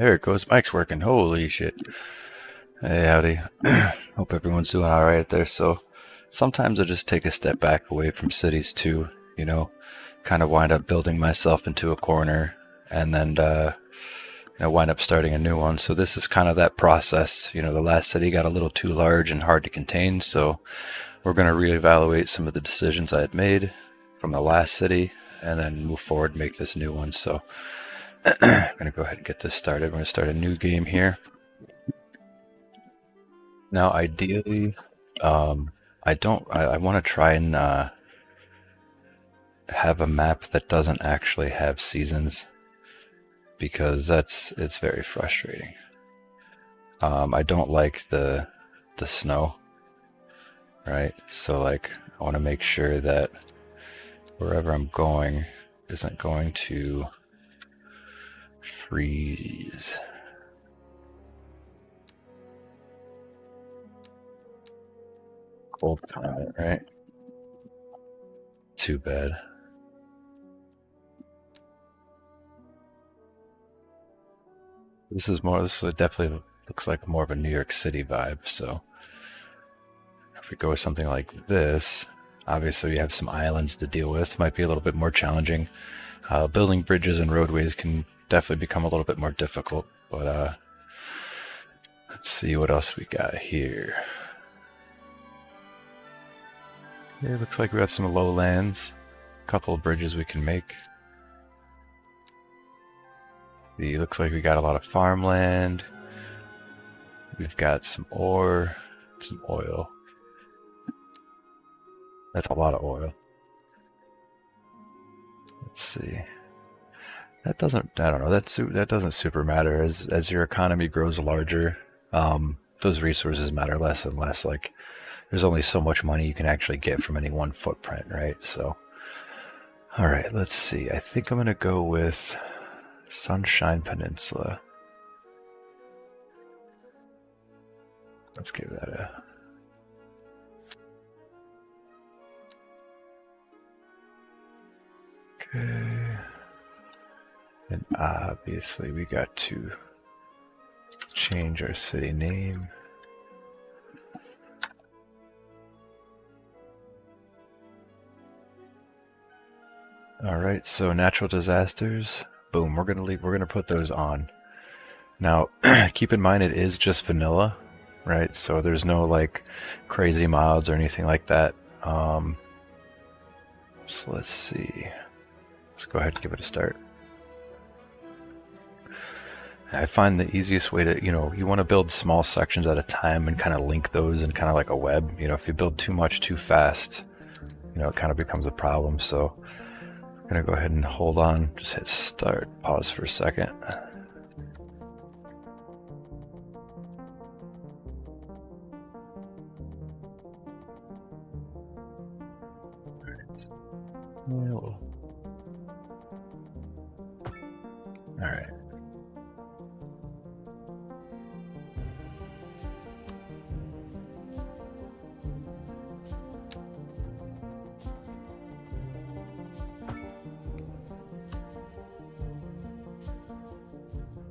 There it goes. Mic's working. Holy shit. Hey, howdy. Hope everyone's doing all right there. So sometimes I just take a step back away from cities too, you know, kind of wind up building myself into a corner and then, wind up starting a new one. So this is kind of that process. You know, the last city got a little too large and hard to contain. So we're going to reevaluate some of the decisions I had made from the last city and then move forward and make this new one. So I'm going to go ahead and get this started. We're going to start a new game here. Now, ideally, I want to try and have a map that doesn't actually have seasons because it's very frustrating. I don't like the snow, right? So like I want to make sure that wherever I'm going isn't going to freeze. Cold climate, right? Too bad. This definitely looks like more of a New York City vibe. So if we go with something like this, obviously we have some islands to deal with. Might be a little bit more challenging. Building bridges and roadways can definitely become a little bit more difficult. But let's see what else we got here. Yeah, looks like we got some lowlands. A couple of bridges we can make. It looks like we got a lot of farmland. We've got some ore, some oil. That's a lot of oil. Let's see. That doesn't, I don't know, that doesn't super matter. As your economy grows larger, those resources matter less and less. Like, there's only so much money you can actually get from any one footprint, right? So, all right, let's see. I think I'm going to go with Sunshine Peninsula. Let's give that a... Okay. And obviously we got to change our city name. All right, so natural disasters, boom, we're gonna put those on. Now, keep in mind it is just vanilla, right? So there's no like crazy mods or anything like that. So let's see. Let's go ahead and give it a start. I find the easiest way to, you want to build small sections at a time and kind of link those in kind of like a web. If you build too much too fast, it kind of becomes a problem. So I'm going to go ahead and hold on, just hit start, pause for a second.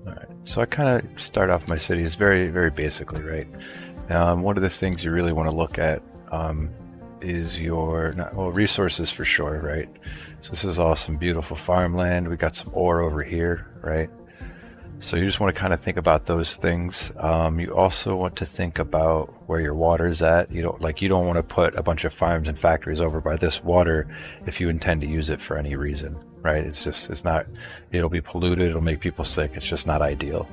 All right. So I kind of start off my cities very, very basically, right? One of the things you really want to look at is your resources for sure, right? So this is all some beautiful farmland. We got some ore over here, right? So you just want to kind of think about those things. You also want to think about where your water's at. You don't want to put a bunch of farms and factories over by this water if you intend to use it for any reason, right? It'll be polluted, it'll make people sick. It's just not ideal.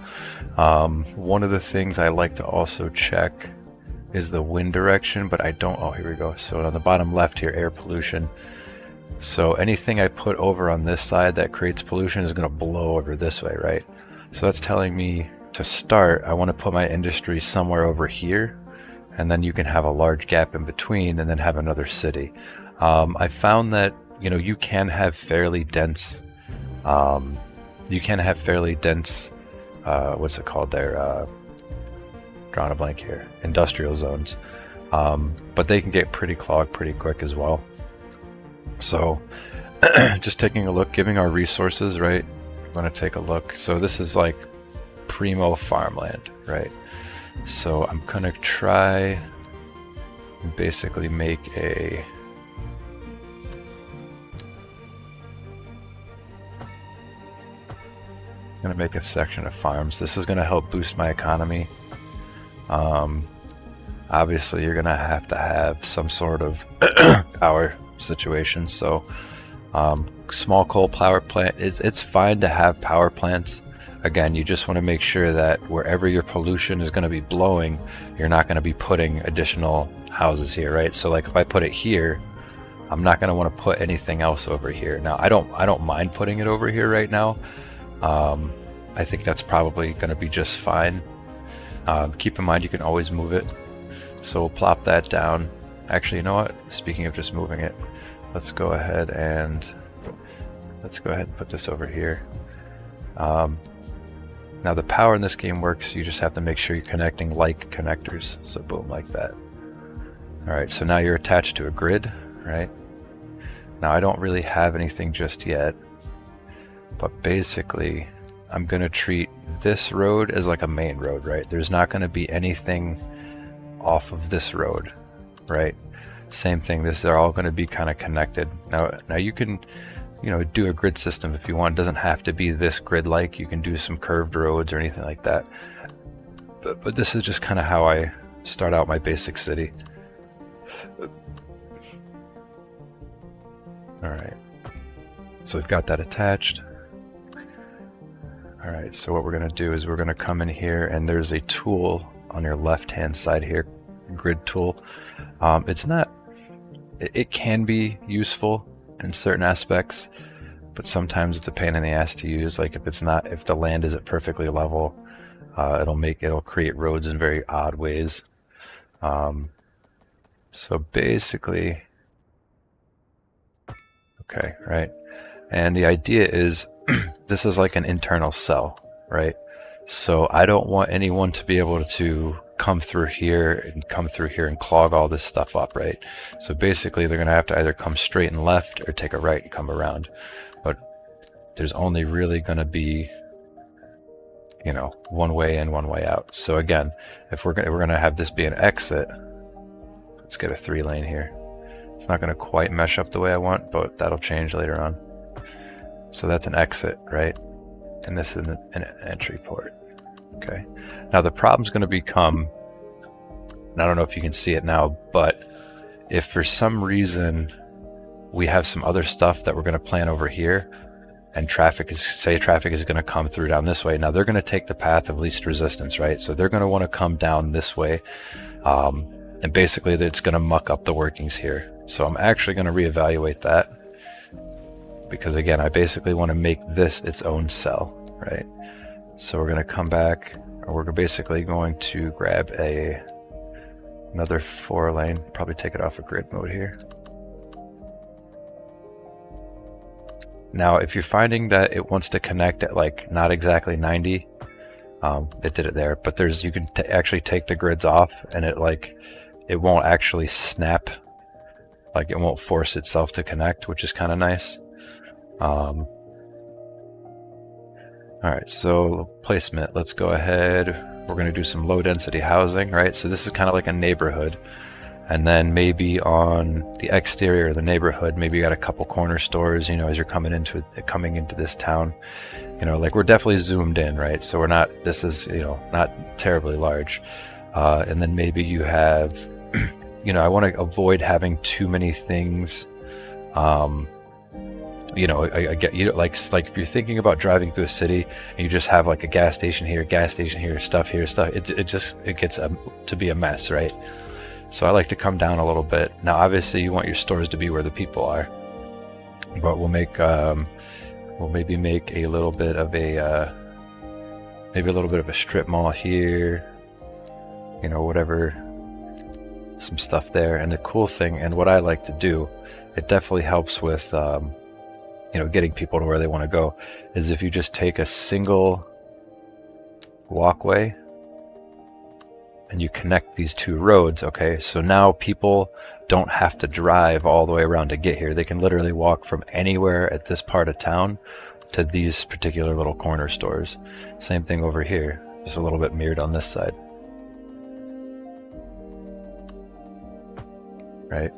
One of the things I like to also check is the wind direction, but I don't, oh, here we go. So on the bottom left here, air pollution. So anything I put over on this side that creates pollution is going to blow over this way, right? So that's telling me to start, I want to put my industry somewhere over here, and then you can have a large gap in between and then have another city. I found that, you can have fairly dense, what's it called there? Drawing a blank here, industrial zones. But they can get pretty clogged pretty quick as well. So just taking a look, giving our resources, right? I'm going to take a look. So this is like primo farmland, right? So I'm gonna try and basically make a section of farms. This is gonna help boost my economy. Obviously you're gonna have to have some sort of power situation, so small coal power plant, it's fine to have power plants. Again, you just want to make sure that wherever your pollution is going to be blowing, you're not going to be putting additional houses here, right? So like if I put it here, I'm not going to want to put anything else over here. Now I don't mind putting it over here right now. I think that's probably going to be just fine. Keep in mind you can always move it, so we'll plop that down. Actually, you know what, speaking of just moving it, let's go ahead and put this over here. Now the power in this game works, you just have to make sure you're connecting like connectors, so boom, like that. Alright, so now you're attached to a grid, right? Now I don't really have anything just yet, but basically I'm going to treat this road as like a main road, right? There's not going to be anything off of this road, right? Same thing, they're all going to be kind of connected. Now you can, you know, do a grid system if you want. It doesn't have to be this grid-like. You can do some curved roads or anything like that. But this is just kind of how I start out my basic city. Alright, so we've got that attached. Alright, so what we're going to do is we're going to come in here, and there's a tool on your left-hand side here, grid tool. It can be useful in certain aspects, but sometimes it's a pain in the ass to use. Like if the land isn't perfectly level, it'll create roads in very odd ways. So basically, okay, right? And the idea is this is like an internal cell, right? So I don't want anyone to be able to come through here and clog all this stuff up, right? So basically they're going to have to either come straight and left or take a right and come around. But there's only really going to be, you know, one way in, one way out. So again, if we're going to have this be an exit, let's get a 3-lane here. It's not going to quite mesh up the way I want, but that'll change later on. So that's an exit, right? And this is an entry port. Okay. Now the problem's going to become, and I don't know if you can see it now, but if for some reason we have some other stuff that we're going to plan over here, and traffic is going to come through down this way. Now they're going to take the path of least resistance, right? So they're going to want to come down this way, and basically it's going to muck up the workings here. So I'm actually going to reevaluate that, because again, I basically want to make this its own cell, right? So we're going to come back, or we're basically going to grab another 4-lane, probably take it off of grid mode here. Now, if you're finding that it wants to connect at like not exactly 90, it did it there, but you can actually take the grids off, and it won't actually snap, like it won't force itself to connect, which is kind of nice. Alright, so placement, let's go ahead. We're going to do some low density housing, right? So this is kind of like a neighborhood. And then maybe on the exterior of the neighborhood, maybe you got a couple corner stores, you know, as you're coming into this town. You know, like we're definitely zoomed in, right? So we're not, this is, you know, not terribly large. And then maybe you have, you know, I want to avoid having too many things. You know, I get, you know, like if you're thinking about driving through a city and you just have like a gas station here, stuff here, stuff, it gets to be a mess, right? So I like to come down a little bit. Now, obviously, you want your stores to be where the people are, but we'll make we'll maybe make a little bit of a strip mall here, you know, whatever, some stuff there. And the cool thing, and what I like to do, it definitely helps with you know, getting people to where they want to go, is if you just take a single walkway and you connect these two roads. Okay, so now people don't have to drive all the way around to get here. They can literally walk from anywhere at this part of town to these particular little corner stores. Same thing over here. just a little bit mirrored on this side. Right?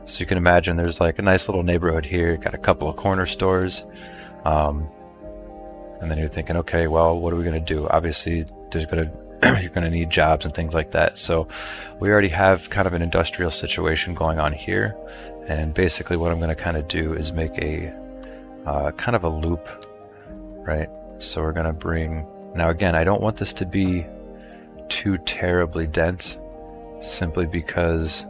So you can imagine there's like a nice little neighborhood here, got a couple of corner stores. And then you're thinking, okay, well, what are we going to do? Obviously, you're going to need jobs and things like that. So we already have kind of an industrial situation going on here. And basically what I'm going to kind of do is make a kind of a loop, right? So we're going to bring, now again, I don't want this to be too terribly dense, simply because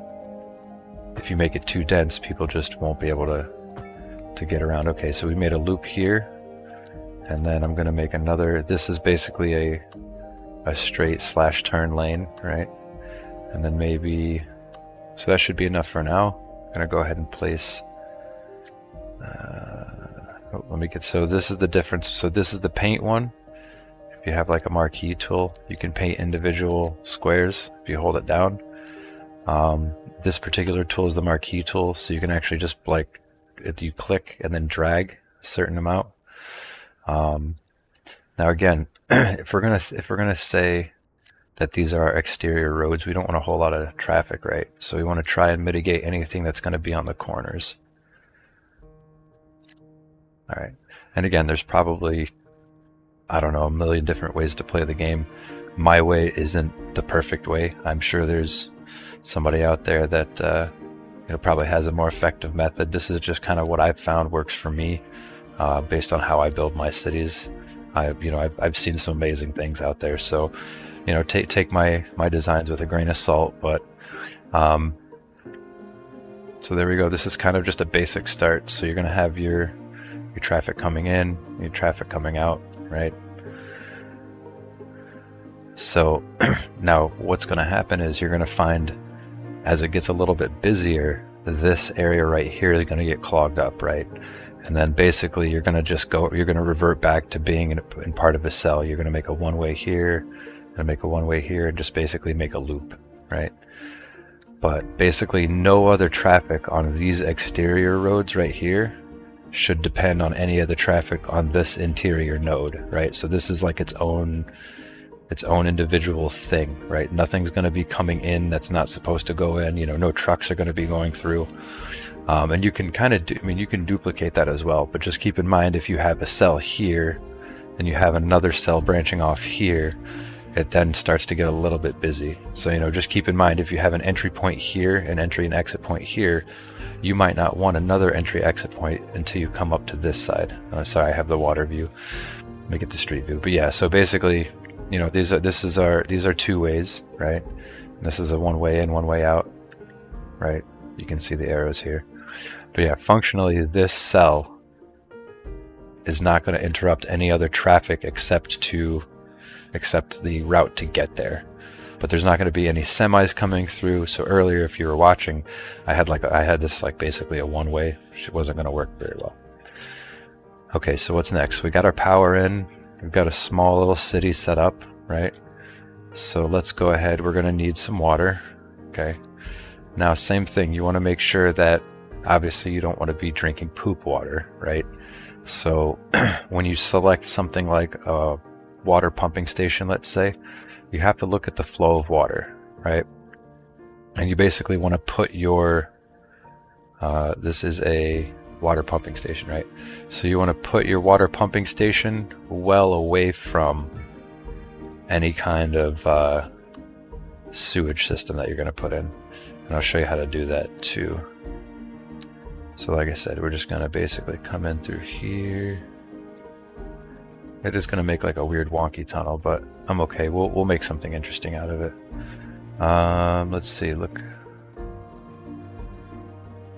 if you make it too dense, people just won't be able to get around. Okay, so we made a loop here. And then I'm going to make another, this is basically a straight slash turn lane, right? And then maybe, so that should be enough for now. I'm going to go ahead and place, so this is the difference. So this is the paint one. If you have like a marquee tool, you can paint individual squares if you hold it down. This particular tool is the marquee tool, so you can actually just like, you click and then drag a certain amount. Now again, if we're gonna say that these are our exterior roads, we don't want a whole lot of traffic, right? So we want to try and mitigate anything that's going to be on the corners. All right, and again, there's probably, I don't know, a million different ways to play the game. My way isn't the perfect way. I'm sure there's somebody out there that probably has a more effective method. This is just kind of what I've found works for me. Based on how I build my cities. I've seen some amazing things out there, so take my designs with a grain of salt. But so there we go. This is kind of just a basic start. So you're going to have your traffic coming in, your traffic coming out, right? So now what's going to happen is you're going to find, as it gets a little bit busier, this area right here is going to get clogged up, right? And then basically you're going to revert back to being in part of a cell. You're going to make a one-way here, and make a one-way here, and just basically make a loop, right? But basically no other traffic on these exterior roads right here should depend on any of the traffic on this interior node, right? So this is like its own individual thing, right? Nothing's going to be coming in that's not supposed to go in. No trucks are going to be going through. And you can kind of you can duplicate that as well, but just keep in mind, if you have a cell here and you have another cell branching off here, it then starts to get a little bit busy. So just keep in mind, if you have an entry point here, an entry and exit point here, you might not want another entry exit point until you come up to this side. Sorry, I have the water view. Let me get the street view. But yeah, so basically, these are two ways, right? And this is a one way in, one way out, right? You can see the arrows here. But yeah, functionally, this cell is not going to interrupt any other traffic except the route to get there. But there's not going to be any semis coming through. So earlier, if you were watching, I had this like basically a one way. It wasn't going to work very well. Okay, so what's next? We got our power in. We've got a small little city set up, right? So let's go ahead. We're going to need some water. Okay. Now, same thing. You want to make sure that obviously you don't want to be drinking poop water, right? So when you select something like a water pumping station, let's say, you have to look at the flow of water, right? And you basically want to put your, this is a water pumping station, right? So you want to put your water pumping station well away from any kind of sewage system that you're going to put in. And I'll show you how to do that too. So like I said, we're just going to basically come in through here. It is going to make like a weird wonky tunnel, but I'm okay. We'll make something interesting out of it. Let's see, look.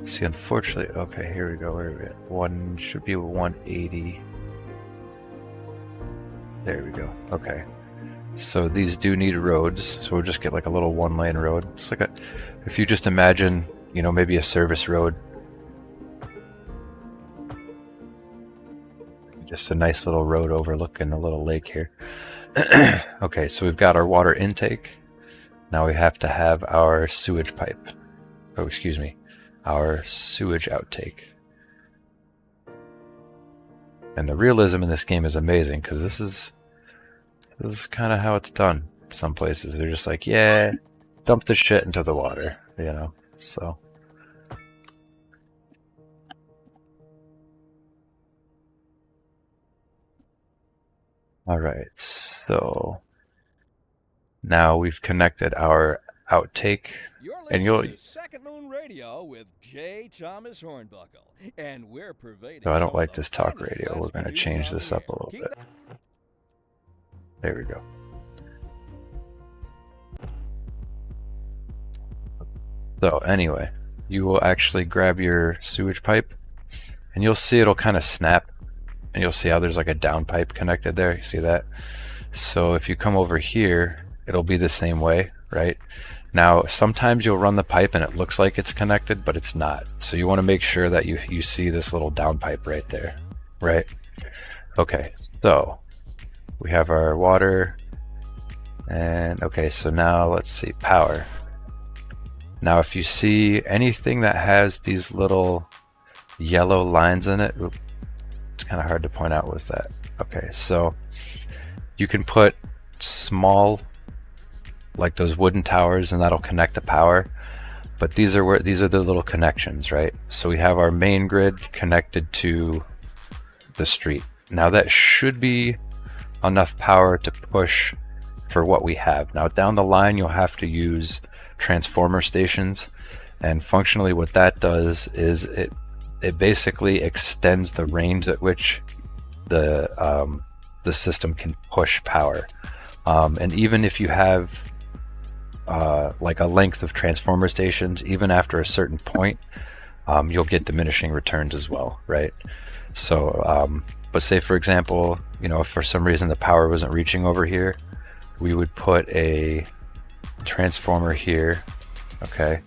See, unfortunately, okay, here we go. Where are we at? Should be 180. There we go. Okay. So these do need roads, so we'll just get like a little one-lane road. It's like if you just imagine, maybe a service road. Just a nice little road overlooking a little lake here. Okay, so we've got our water intake. Now we have to have our sewage pipe. Oh, excuse me. Our sewage outtake. And the realism in this game is amazing, because this is This is kind of how it's done. Some places they're just like, yeah, dump the shit into the water, you know. So. All right, so now we've connected our outtake, and you'll. Second Moon Radio with J. Thomas Hornbuckle, and we're pervading. No, I don't like this talk radio. We're going to change this up a little bit. There we go. So anyway, you will actually grab your sewage pipe, and you'll see it'll kind of snap, and you'll see how there's like a down pipe connected there. You see that? So if you come over here, it'll be the same way, right? Now, sometimes you'll run the pipe and it looks like it's connected, but it's not. So you want to make sure that you see this little down pipe right there, right? Okay, so we have our water, and okay, so now let's see, power. Now, if you see anything that has these little yellow lines in it, it's kind of hard to point out what's that. Okay, so you can put small, like those wooden towers, and that'll connect the power. But these are the little connections, right? So we have our main grid connected to the street. Now that should be enough power to push for what we have. Now down the line, you'll have to use transformer stations, and functionally what that does is it basically extends the range at which the system can push power. And even if you have like a length of transformer stations, even after a certain point, you'll get diminishing returns as well, right? So, but say for example, you know, if for some reason the power wasn't reaching over here, we would put a transformer here, okay?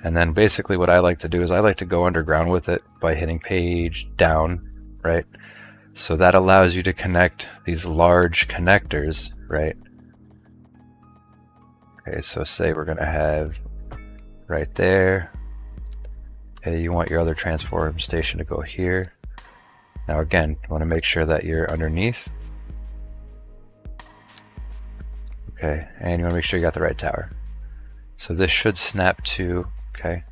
And then basically what I like to do is I like to go underground with it by hitting page down, right? So that allows you to connect these large connectors, right? Okay, so say we're gonna have right there. Okay, you want your other transform station to go here. Now again, you want to make sure that you're underneath. Okay, and you want to make sure you got the right tower. So this should snap to, okay.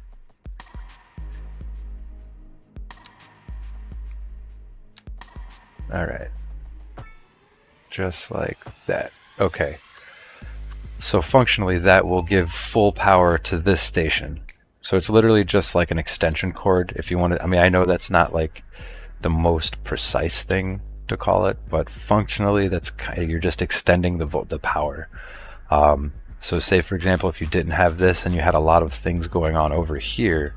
All right, just like that. Okay, so functionally that will give full power to this station. So it's literally just like an extension cord if you want to. I mean, I know that's not like the most precise thing to call it, but functionally that's kind of, you're just extending the power. So say for example, if you didn't have this and you had a lot of things going on over here,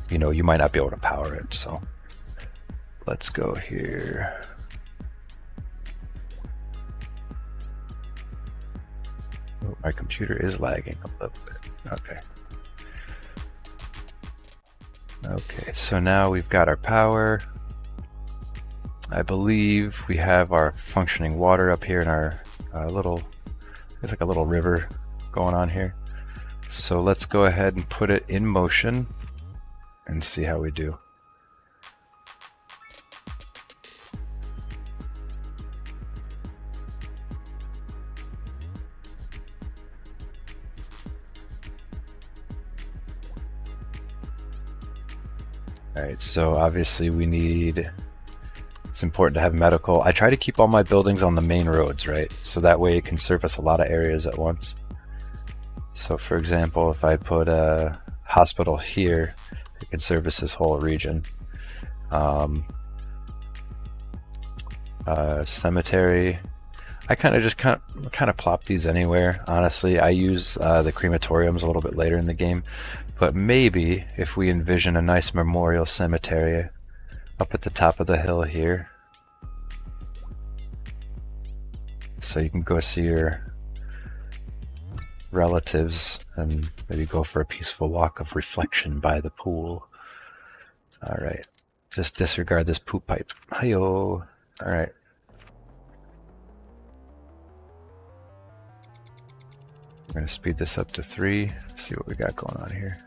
you know, you might not be able to power it. So let's go here. Oh, my computer is lagging a little bit. Okay. Okay, so now we've got our power. I believe we have our functioning water up here in our little, there's like a little river going on here. So let's go ahead and put it in motion and see how we do. Alright, so obviously we need, it's important to have medical. I try to keep all my buildings on the main roads, right? So that way it can service a lot of areas at once. So for example, if I put a hospital here, it can service this whole region. Cemetery, I kind of plop these anywhere. Honestly, I use the crematoriums a little bit later in the game, but maybe if we envision a nice memorial cemetery up at the top of the hill here, so you can go see your relatives and maybe go for a peaceful walk of reflection by the pool. All right, just disregard this poop pipe. Hi-yo. All right. I'm going to speed this up to 3, see what we got going on here.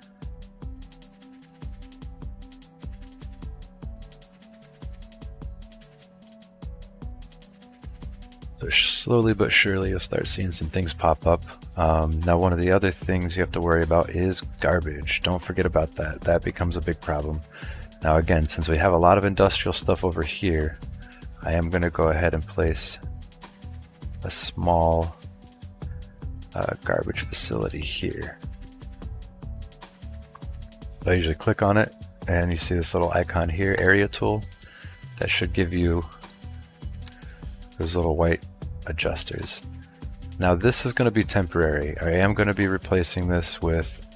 slowly but surely you'll start seeing some things pop up. Now one of the other things you have to worry about is garbage. Don't forget about that. That becomes a big problem. Now again, since we have a lot of industrial stuff over here, I am going to go ahead and place a small garbage facility here. So I usually click on it and you see this little icon here, area tool. That should give you those little white adjusters. Now this is going to be temporary. I am going to be replacing this with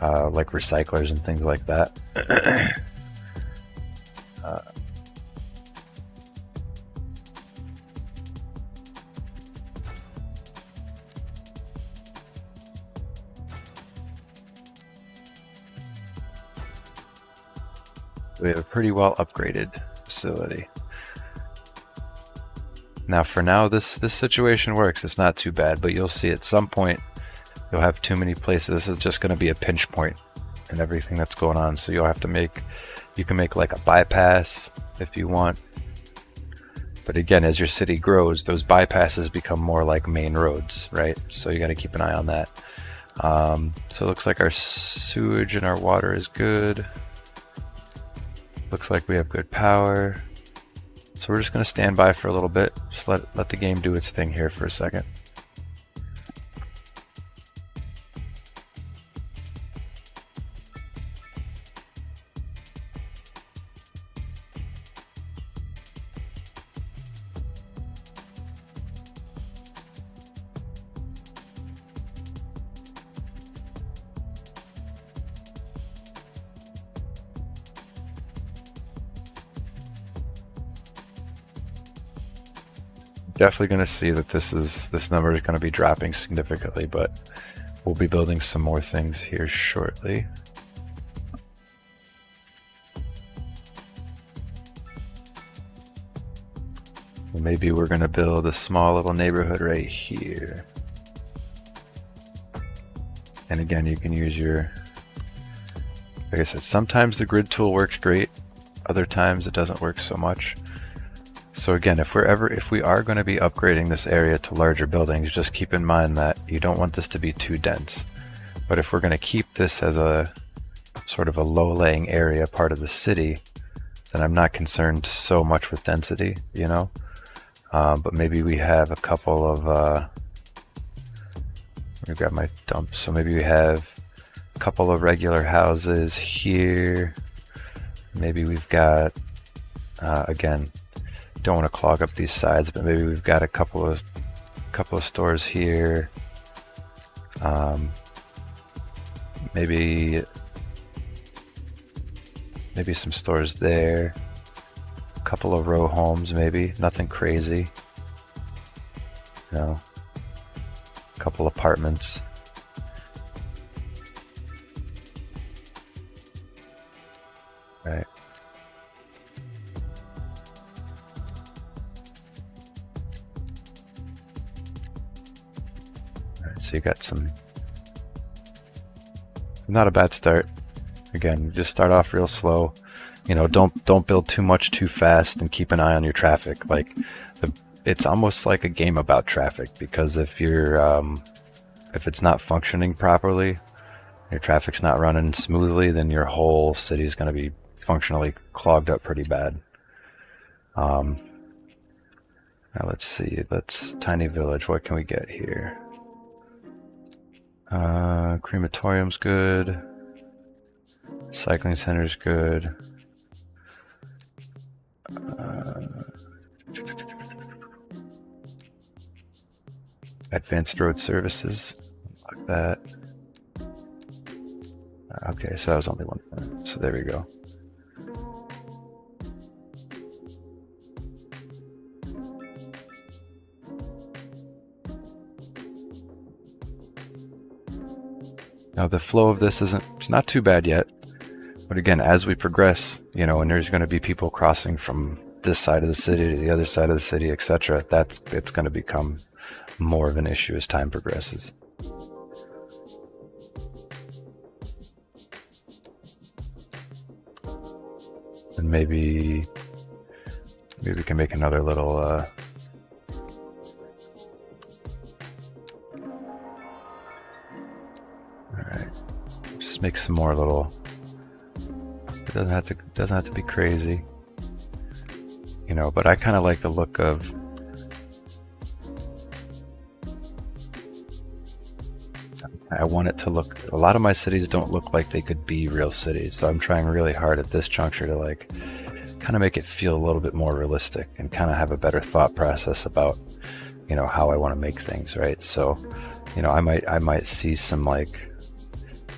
like recyclers and things like that. We have a pretty well upgraded facility. Now for now this situation works. It's not too bad, but you'll see at some point you'll have too many places. This is just going to be a pinch point in everything that's going on. So you'll have to you can make like a bypass if you want. But again, as your city grows, those bypasses become more like main roads, right? So you got to keep an eye on that. So it looks like our sewage and our water is good. Looks like we have good power. So we're just going to stand by for a little bit. Just let the game do its thing here for a second. Definitely going to see that this number is going to be dropping significantly, but we'll be building some more things here shortly. Maybe we're going to build a small little neighborhood right here. And again, you can use your, like I said, sometimes the grid tool works great, other times it doesn't work so much. So again, if we are going to be upgrading this area to larger buildings, just keep in mind that you don't want this to be too dense. But if we're going to keep this as a sort of a low-laying area part of the city, then I'm not concerned so much with density, you know. But maybe we have a couple of, let me grab my dump. So maybe we have a couple of regular houses here. Maybe we've got, again, don't want to clog up these sides, but maybe we've got a couple of stores here. Maybe some stores there. A couple of row homes, maybe nothing crazy. You know, a couple apartments. Right. So you got some, not a bad start. Again, just start off real slow. You know, don't build too much too fast, and keep an eye on your traffic. Like it's almost like a game about traffic, because if it's not functioning properly, your traffic's not running smoothly, then your whole city is going to be functionally clogged up pretty bad. Now let's see. Tiny village. What can we get here? Crematorium's good. Cycling center's good. Advanced road services, like that. Okay, so that was only one point. So there we go. Now the flow of this it's not too bad yet, but again, as we progress, you know, and there's going to be people crossing from this side of the city to the other side of the city, etc., it's going to become more of an issue as time progresses. And maybe we can make another little Just make some more little. It doesn't have to be crazy, you know. But I kind of like the look of. I want it to look. A lot of my cities don't look like they could be real cities, so I'm trying really hard at this juncture to like kind of make it feel a little bit more realistic and kind of have a better thought process about, you know, how I want to make things, right? So, you know, I might see some like,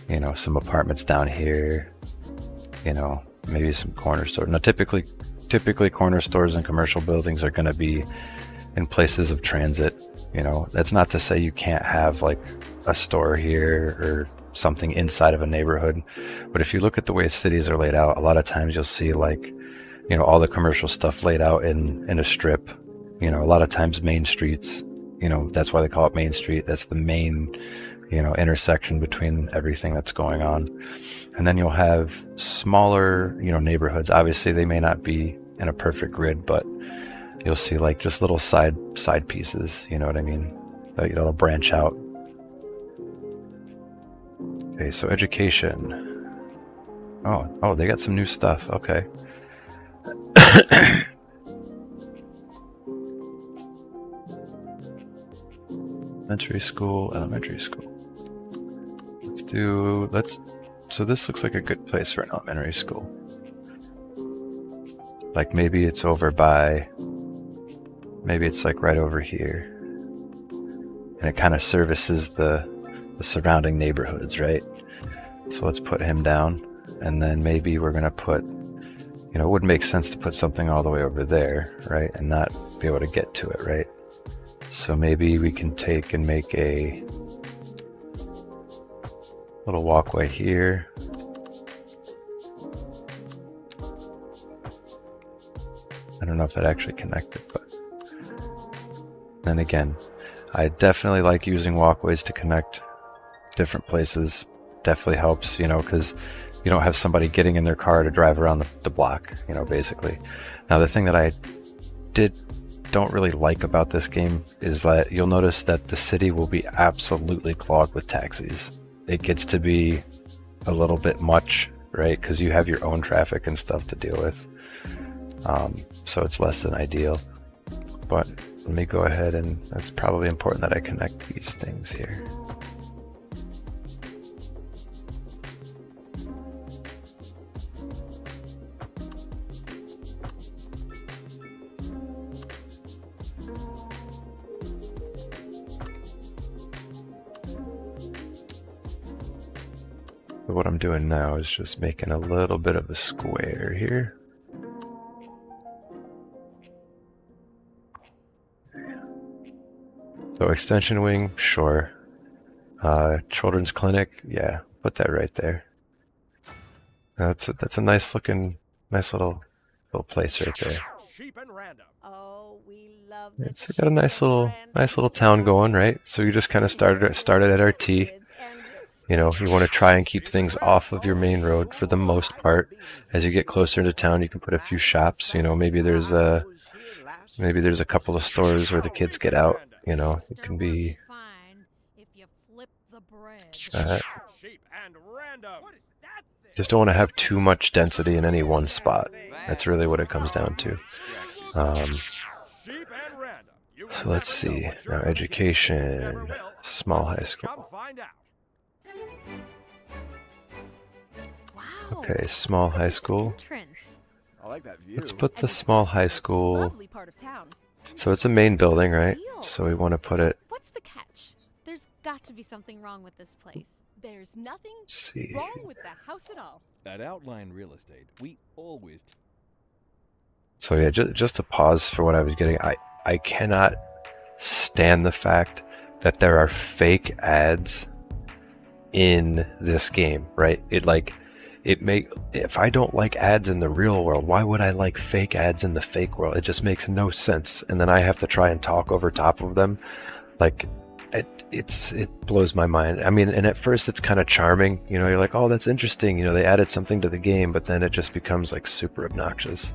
you know, some apartments down here, you know, maybe some corner stores. Now, typically corner stores and commercial buildings are going to be in places of transit. You know, that's not to say you can't have like a store here or something inside of a neighborhood. But if you look at the way cities are laid out, a lot of times you'll see like, you know, all the commercial stuff laid out in a strip. You know, a lot of times main streets, you know, that's why they call it Main Street. That's the main, you know, intersection between everything that's going on. And then you'll have smaller, you know, neighborhoods. Obviously, they may not be in a perfect grid, but you'll see like just little side pieces, you know what I mean? That'll branch out. Okay, so education. Oh, they got some new stuff. Okay. Elementary school. So this looks like a good place for an elementary school. Like maybe it's over by, maybe it's like right over here. And it kind of services the surrounding neighborhoods, right? So let's put him down. And then maybe we're going to put, you know, it wouldn't make sense to put something all the way over there, right? And not be able to get to it, right? So maybe we can take and make a little walkway here. I don't know if that actually connected, but then again, I definitely like using walkways to connect different places. Definitely helps, you know, because you don't have somebody getting in their car to drive around the block, you know, basically. Now, the thing that I don't really like about this game is that you'll notice that the city will be absolutely clogged with taxis. It gets to be a little bit much, right? Because you have your own traffic and stuff to deal with. So it's less than ideal. But let me go ahead, and it's probably important that I connect these things here. But what I'm doing now is just making a little bit of a square here. So extension wing, sure. Children's clinic, yeah, put that right there. That's a nice little place right there. Oh, we love It's got a nice little town going, right? So you just kind of started at RT. You know, you want to try and keep things off of your main road for the most part. As you get closer into town, you can put a few shops. You know, maybe there's a couple of stores where the kids get out. You know, it can be. Just don't want to have too much density in any one spot. That's really what it comes down to. So let's see. Now, education, small high school. Okay, small high school. Let's put the small high school. So it's a main building, right? So we want to put it. What's the catch? There's got to be something wrong with this place. There's nothing See. wrong with the house at all. At Outline Real Estate, we always... So yeah, just to pause for what I was getting, I cannot stand the fact that there are fake ads in this game, right? If I don't like ads in the real world, why would I like fake ads in the fake world? It just makes no sense. And then I have to try and talk over top of them. Like, it blows my mind. I mean, and at first it's kind of charming. You know, you're like, oh, that's interesting. You know, they added something to the game, but then it just becomes like super obnoxious.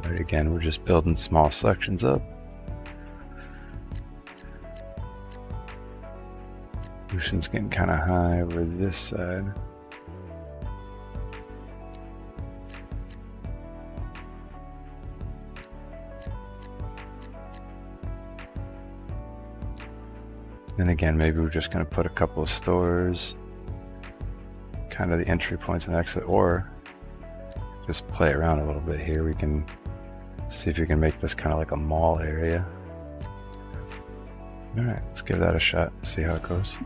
Right, again, we're just building small sections up. Ocean's getting kind of high over this side. And again, maybe we're just going to put a couple of stores, kind of the entry points and exit, or just play around a little bit here. We can see if we can make this kind of like a mall area. All right, let's give that a shot, see how it goes.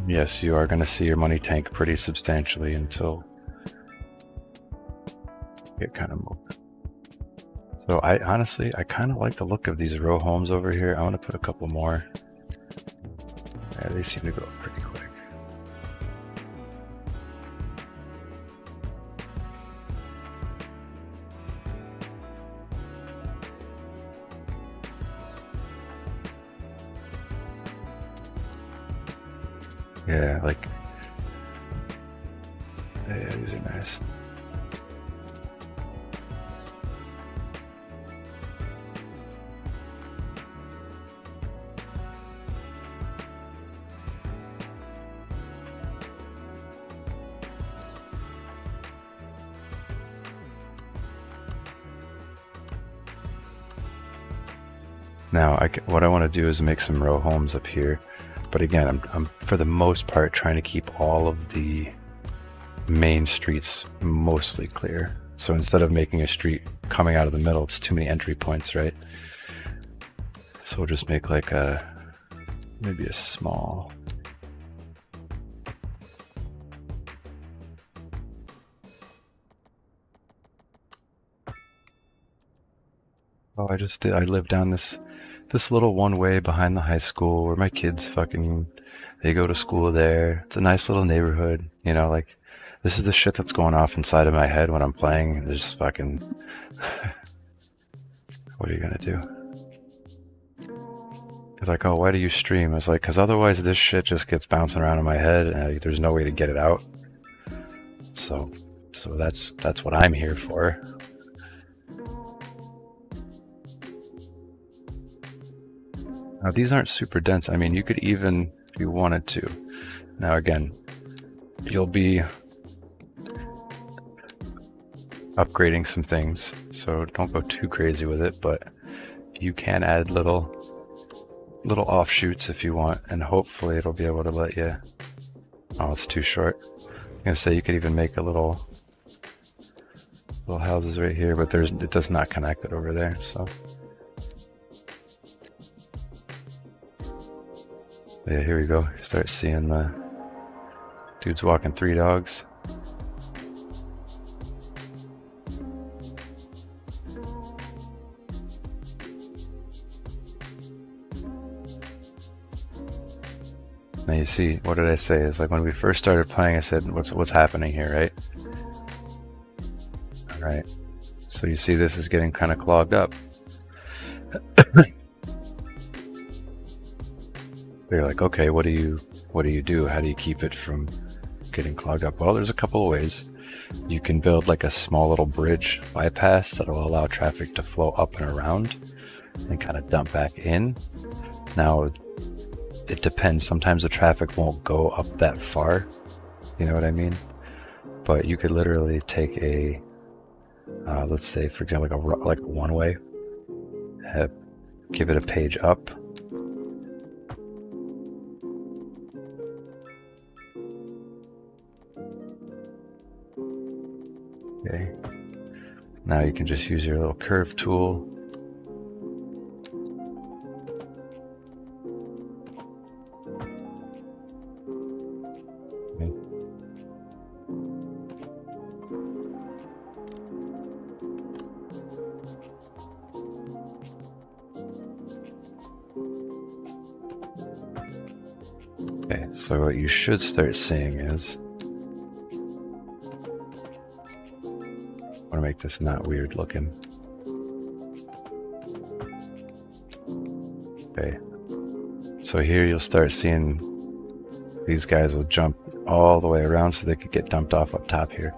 Yes, you are going to see your money tank pretty substantially until you get kind of moving. So I honestly kind of like the look of these row homes over here. I want to put a couple more. Yeah, they seem to go pretty quick. Yeah, like, yeah, these are nice. Now, what I want to do is make some row homes up here. But again, I'm for the most part trying to keep all of the main streets mostly clear. So instead of making a street coming out of the middle, it's too many entry points, right? So we'll just make like maybe a small. Oh, I live down this little one way behind the high school where my kids they go to school there. It's a nice little neighborhood, you know, like this is the shit that's going off inside of my head when I'm playing. There's fucking, what are you gonna do? It's like, oh, why do you stream? I was like, cause otherwise this shit just gets bouncing around in my head and there's no way to get it out. So that's what I'm here for. Now these aren't super dense. I mean, you could even, if you wanted to. Now again, you'll be upgrading some things, so don't go too crazy with it, but you can add little offshoots if you want, and hopefully it'll be able to let you. Oh, it's too short. I'm gonna say you could even make a little houses right here, but it does not connect it over there, so. Yeah, here we go. Start seeing the dudes walking 3 dogs. Now you see, what did I say? It's like when we first started playing, I said, what's happening here, right? All right. So you see this is getting kind of clogged up. You're like, okay, what do you do? How do you keep it from getting clogged up? Well, there's a couple of ways. You can build like a small little bridge bypass that will allow traffic to flow up and around and kind of dump back in. Now, it depends. Sometimes the traffic won't go up that far. You know what I mean? But you could literally take a, let's say, for example, like a one-way, give it a page up. Okay. Now you can just use your little curve tool. Okay. Okay, so what you should start seeing is, I want to make this not weird looking. Okay, so here you'll start seeing these guys will jump all the way around so they could get dumped off up top here.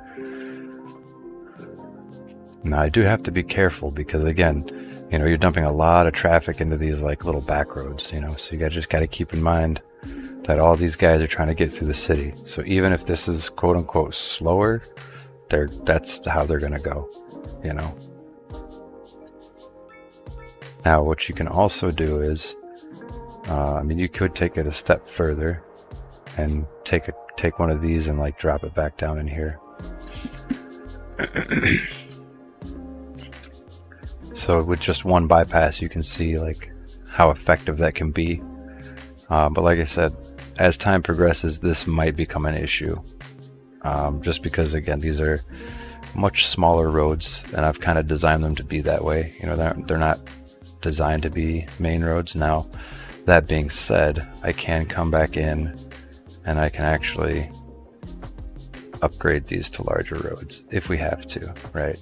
Now I do have to be careful because again, you know, you're dumping a lot of traffic into these like little back roads, you know, so you just got to keep in mind that all these guys are trying to get through the city. So even if this is quote unquote slower, that's how they're going to go, you know. Now what you can also do is, I mean, you could take it a step further and take one of these and like drop it back down in here. So with just one bypass, you can see like how effective that can be. But like I said, as time progresses, this might become an issue. Just because again, these are much smaller roads, and I've kind of designed them to be that way. You know, they're not designed to be main roads. Now, that being said, I can come back in and I can actually upgrade these to larger roads if we have to, right?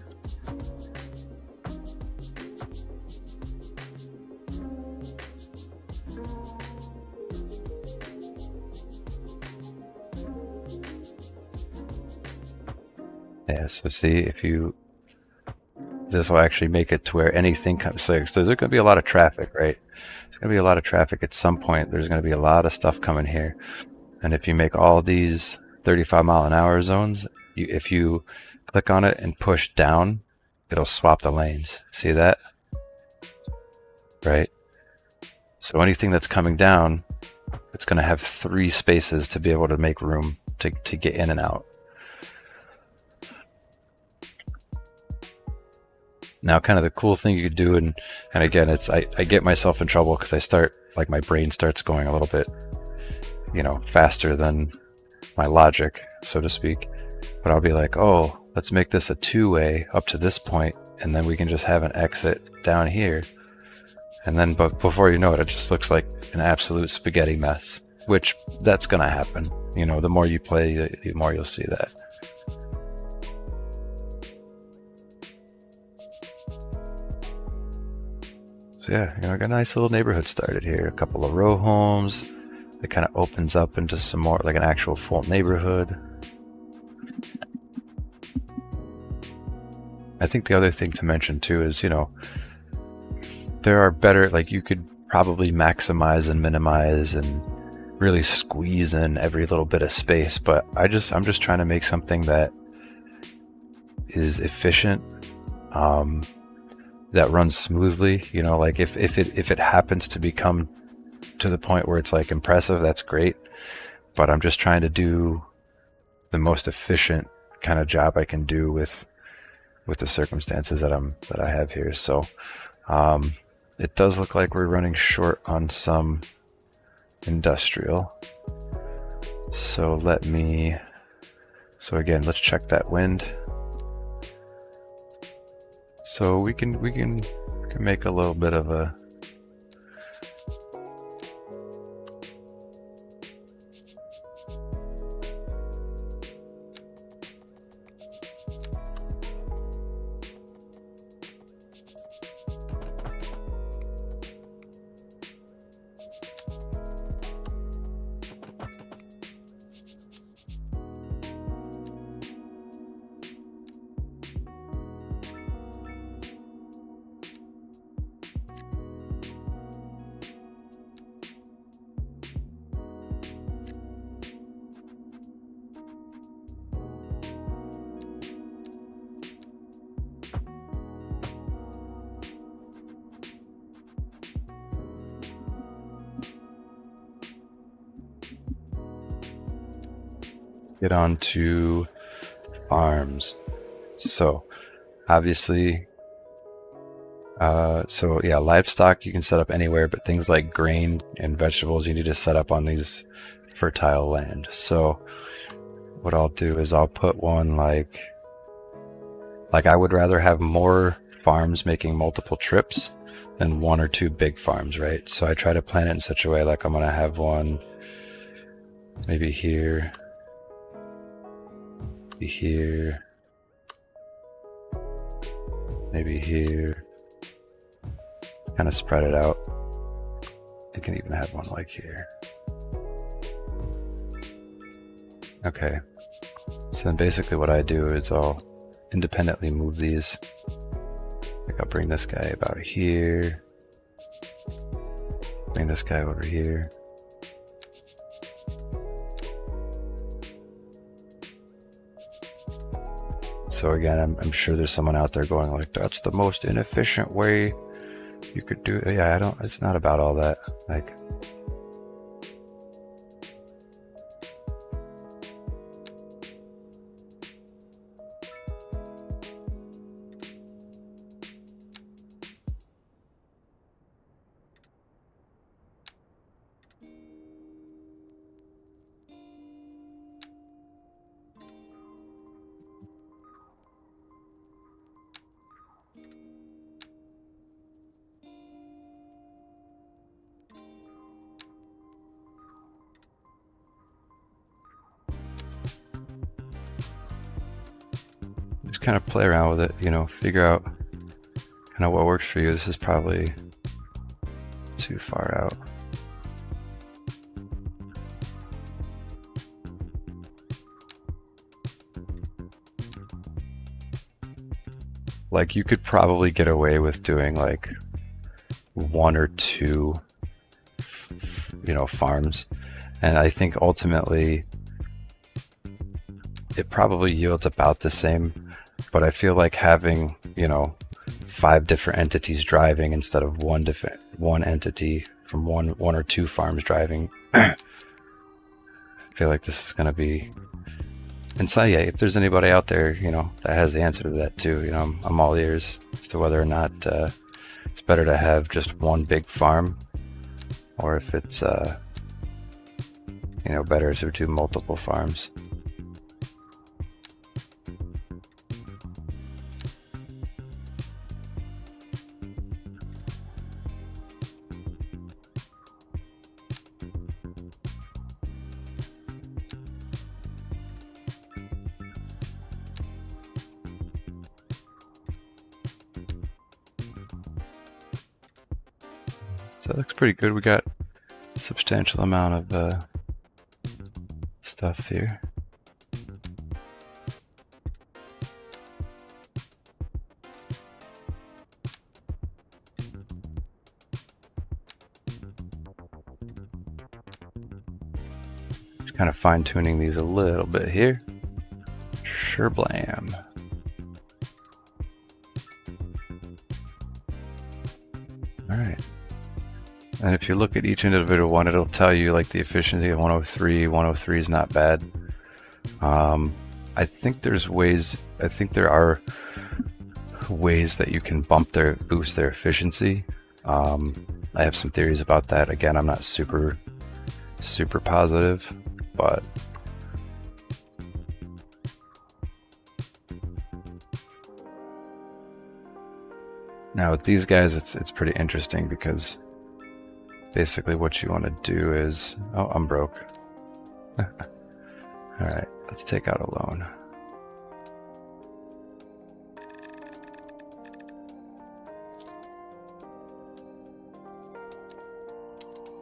Yeah, so see if you, this will actually make it to where anything comes, so there's going to be a lot of traffic, right? There's going to be a lot of traffic at some point. There's going to be a lot of stuff coming here. And if you make all these 35-mile-an-hour zones, if you click on it and push down, it'll swap the lanes. See that? Right? So anything that's coming down, it's going to have 3 spaces to be able to make room to get in and out. Now, kind of the cool thing you could do, and again, it's I get myself in trouble because I start, like, my brain starts going a little bit, you know, faster than my logic, so to speak. But I'll be like, oh, let's make this a 2-way up to this point, and then we can just have an exit down here. And then, but before you know it, it just looks like an absolute spaghetti mess, which that's going to happen. You know, the more you play, the more you'll see that. So yeah, you know, I got a nice little neighborhood started here. A couple of row homes. It kind of opens up into some more, like an actual full neighborhood. I think the other thing to mention too is, you know, there are better, like you could probably maximize and minimize and really squeeze in every little bit of space, but I'm just trying to make something that is efficient, that runs smoothly. You know, like if it happens to become to the point where it's like impressive, that's great, but I'm just trying to do the most efficient kind of job I can do with the circumstances that I have here. So it does look like we're running short on some industrial, so again, let's check that wind. So we can make a little bit of a get on to farms. So obviously, so yeah, livestock you can set up anywhere, but things like grain and vegetables you need to set up on these fertile land. So what I'll do is I'll put one like I would rather have more farms making multiple trips than 1 or 2 big farms, right? So I try to plan it in such a way like I'm gonna have one maybe here, here, maybe here, kind of spread it out. You can even have one like here. Okay, so then basically what I do is I'll independently move these. Like I'll bring this guy about here. Bring this guy over here. So again, I'm sure there's someone out there going like, that's the most inefficient way you could do it. Yeah, it's not about all that. Like, just kind of play around with it, you know, figure out kind of what works for you. This is probably too far out. Like you could probably get away with doing like one or two, you know, farms. And I think ultimately it probably yields about the same, but I feel like having, you know, 5 different entities driving instead of one entity from one or two farms driving. I feel like this is going to be, and so yeah, if there's anybody out there, you know, that has the answer to that too, you know, I'm all ears as to whether or not it's better to have just one big farm, or if it's you know, better to do multiple farms. So it looks pretty good. We got a substantial amount of stuff here. Just kind of fine-tuning these a little bit here. Sure blam. All right. And if you look at each individual one, it'll tell you like the efficiency of 103. 103 is not bad. I think there are ways that you can boost their efficiency. I have some theories about that. Again, I'm not super positive, but now with these guys, it's pretty interesting because basically what you want to do is, oh, I'm broke. All right, let's take out a loan.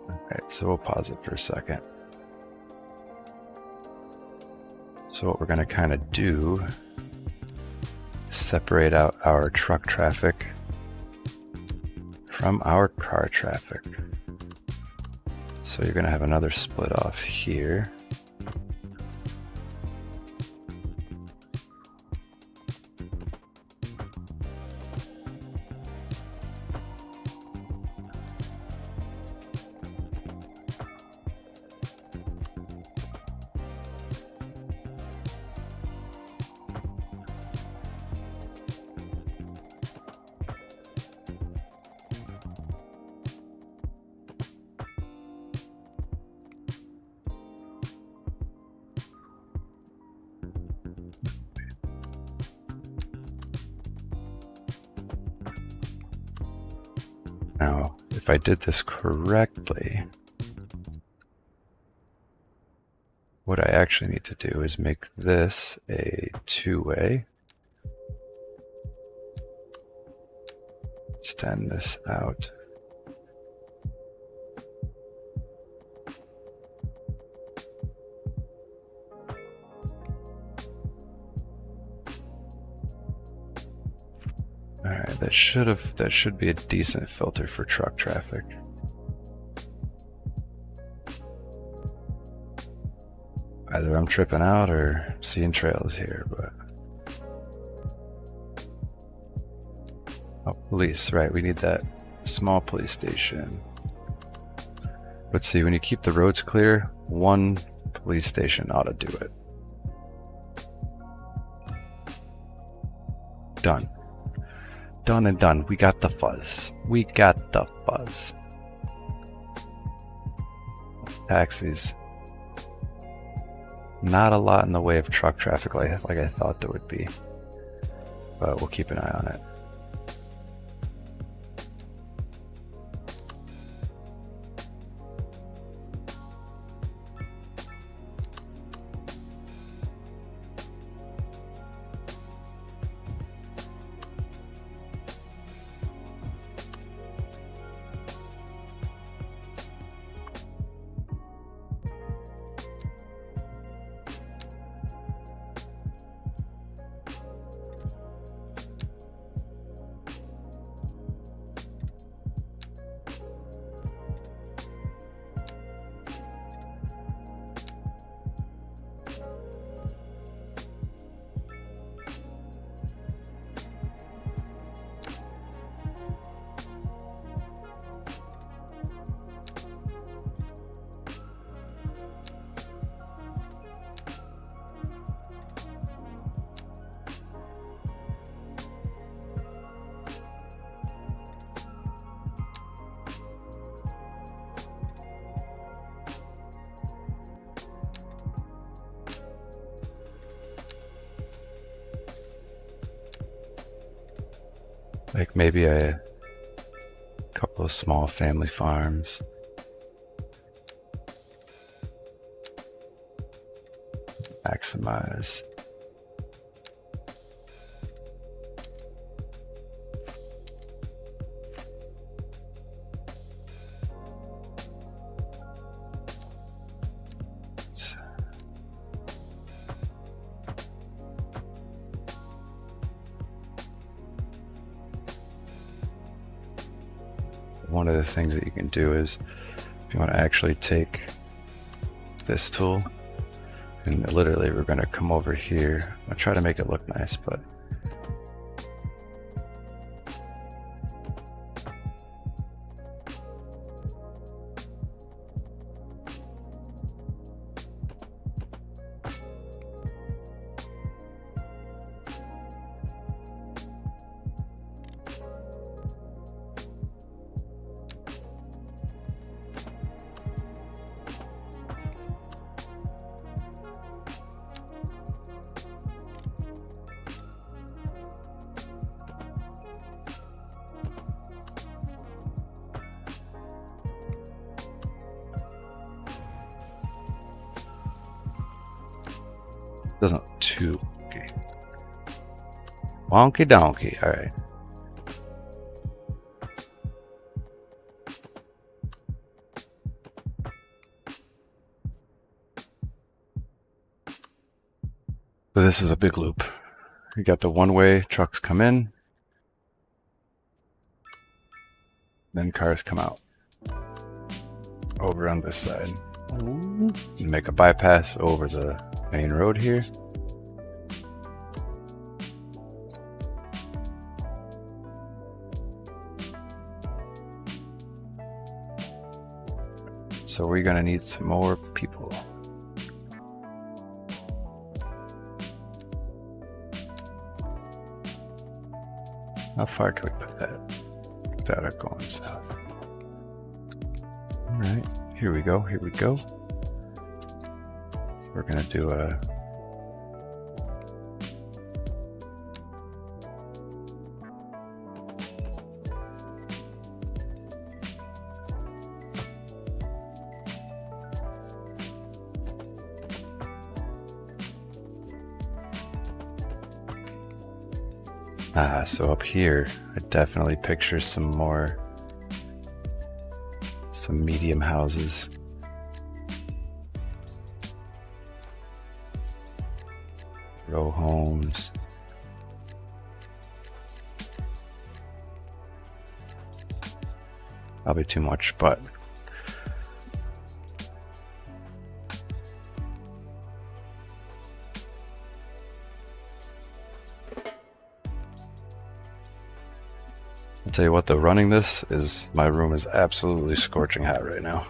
Okay, so we'll pause it for a second. So what we're going to kind of do is separate out our truck traffic from our car traffic. So you're going to have another split off here. Now, if I did this correctly, what I actually need to do is make this a two-way. Extend this out. that should be a decent filter for truck traffic. Either I'm tripping out or seeing trails here, but oh, police, right? We need that small police station. Let's see, when you keep the roads clear, one police station ought to do it. Done. Done and done. We got the fuzz. We got the fuzz. Taxis. Not a lot in the way of truck traffic like I thought there would be, but we'll keep an eye on it. Like maybe a couple of small family farms. Maximize. One of the things that you can do is if you want to actually take this tool and literally we're going to come over here. I'll try to make it look nice, but doesn't look too wonky. Wonky donkey, alright. So this is a big loop. You got the one-way, trucks come in, then cars come out. Over on this side. You make a bypass over the main road here. So we're gonna need some more people. How far can we put that without it going south? All right, here we go, here we go. So we're gonna do a so up here, I definitely picture some medium houses. Row homes. probably too much, but I'll tell you what though, running this is, my room is absolutely scorching hot right now.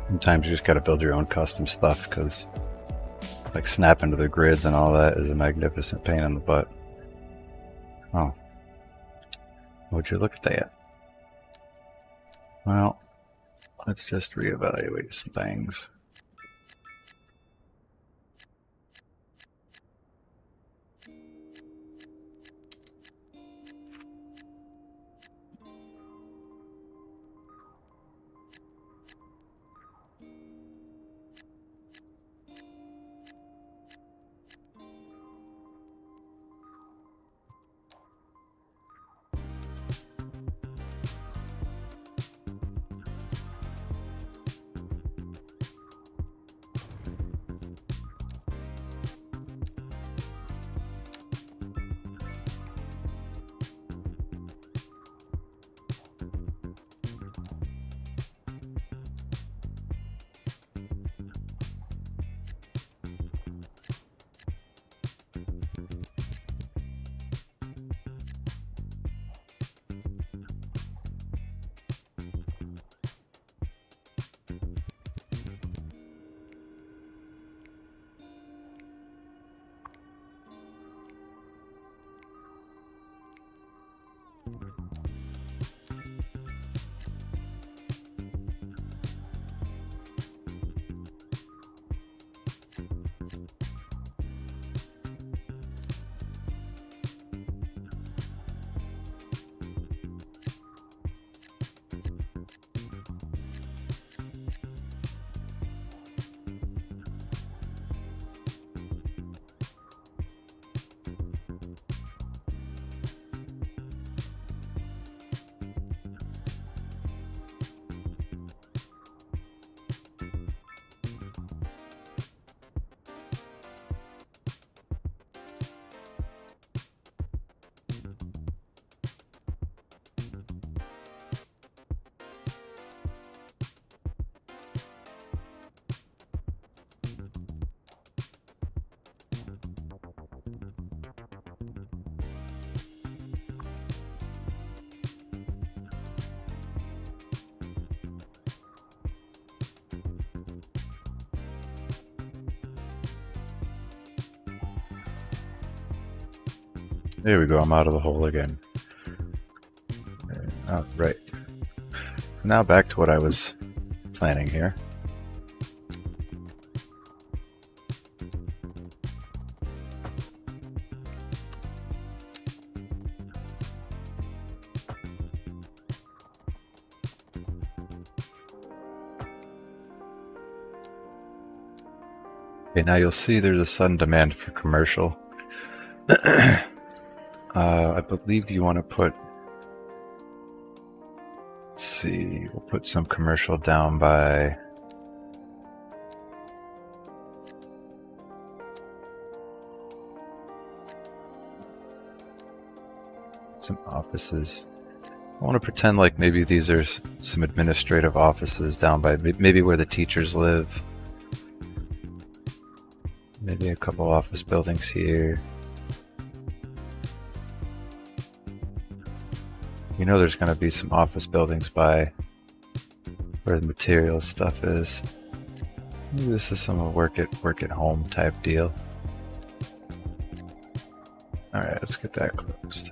Sometimes you just got to build your own custom stuff, because like snapping to the grids and all that is a magnificent pain in the butt. Oh, would you look at that? Well, let's just reevaluate some things. There we go. I'm out of the hole again. Oh, right. Now back to what I was planning here. Okay, now you'll see there's a sudden demand for commercial. I believe you want to put, let's see, we'll put some commercial down by some offices. I want to pretend like maybe these are some administrative offices down by maybe where the teachers live. Maybe a couple office buildings here. You know there's going to be some office buildings by where the materials stuff is. Maybe this is some work at home type deal. Alright, let's get that closed.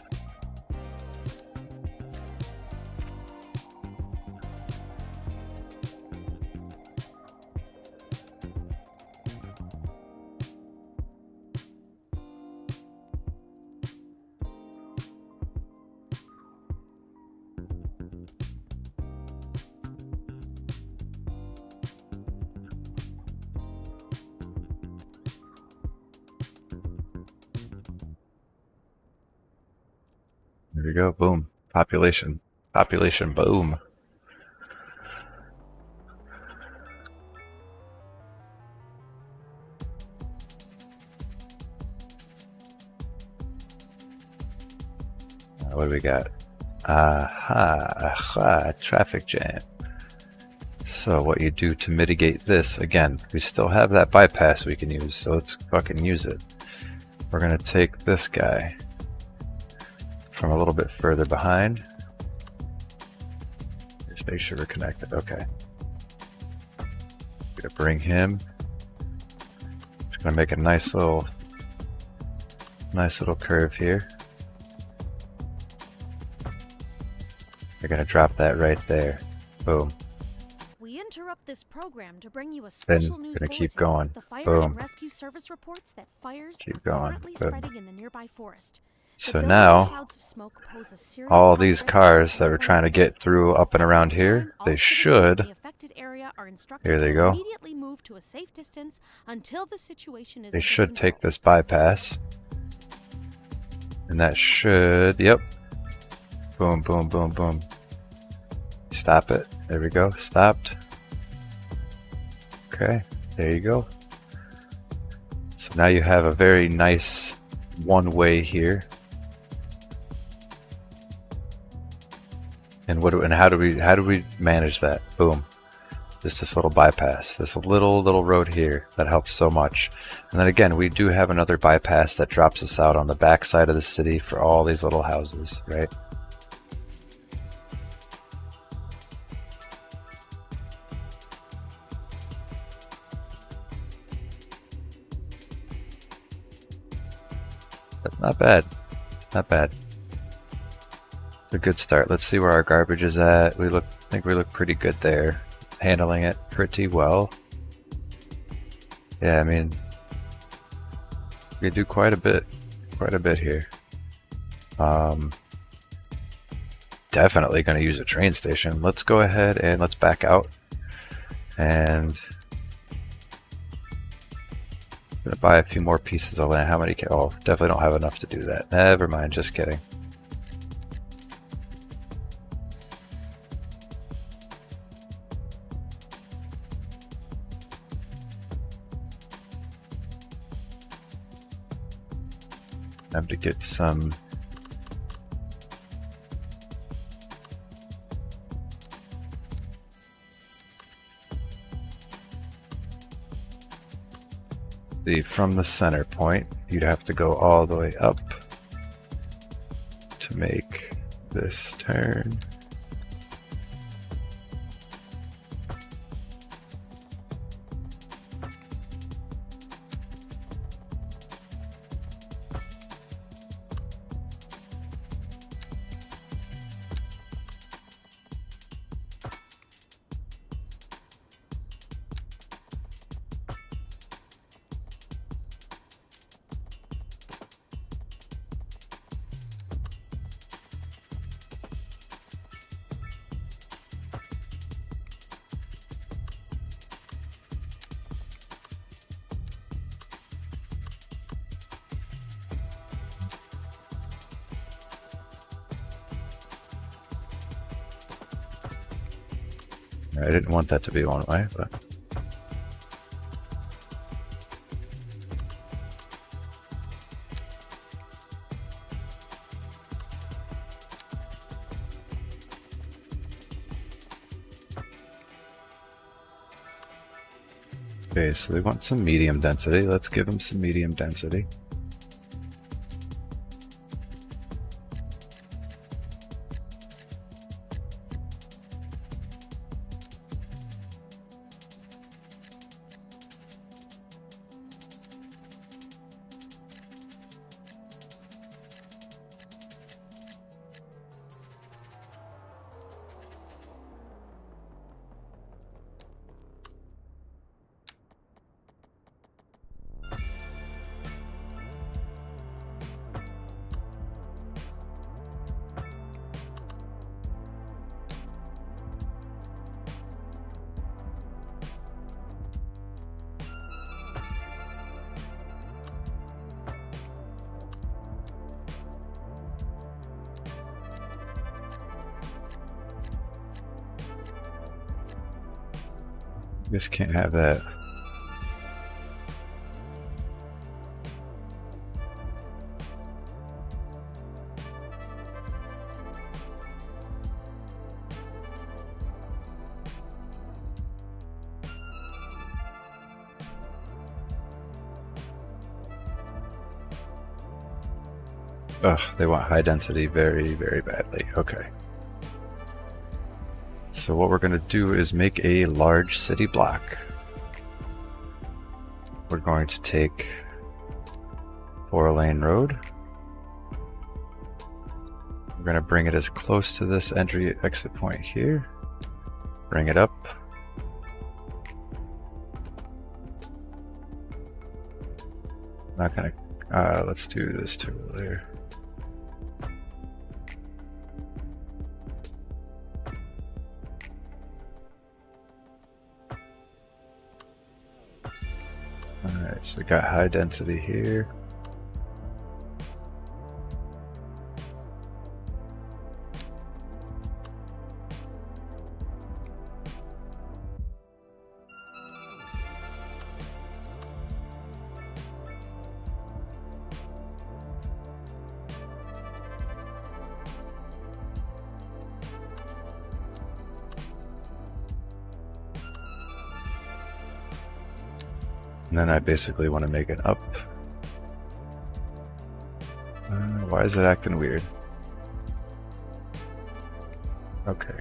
There we go, boom. Population, boom. What do we got? Aha, traffic jam. So what you do to mitigate this, again, we still have that bypass we can use, so let's fucking use it. We're gonna take this guy from a little bit further behind. Just make sure we're connected. Okay. Gonna bring him. Just gonna make a nice little curve here. We're gonna drop that right there. Boom. We interrupt this program to bring you a Then special news gonna keep bulletin. going. The fire Boom. and rescue service reports that fires Keep are going. currently Boom. spreading in the nearby forest. The So billowing now, clouds of smoke pose a serious all health these risk cars to that we're everyone trying to get through up and At around this here, time, all they citizens in should. the affected area are instructed Here they to go. immediately move to a safe distance until the situation is They under should control. take this bypass. And that should, yep. Boom, boom, boom, boom. Stop it. There we go. Stopped. Okay, there you go. So now you have a very nice one-way here. And how do we manage that? Boom. Just this little bypass, this little road here that helps so much. And then again, we do have another bypass that drops us out on the back side of the city for all these little houses, right? That's not bad. Not bad. A good start. Let's see where our garbage is at. I think we look pretty good there. Handling it pretty well. Yeah, I mean, we do quite a bit here. Definitely going to use a train station. Let's go ahead and let's back out. And I'm going to buy a few more pieces of land. How many? Oh, definitely don't have enough to do that. Never mind, just kidding. Time to get some from the center point, you'd have to go all the way up to make this turn. I didn't want that to be one way, but... Okay, so they want some medium density. Let's give them some medium density. Just can't have that. Ugh, they want high density very, very badly. Okay. So what we're going to do is make a large city block. We're going to take 4-lane road. We're going to bring it as close to this entry exit point here. Bring it up. Not going to, let's do this too earlier. Alright, so we got high density here. And then I basically want to make it up. Why is it acting weird? Okay.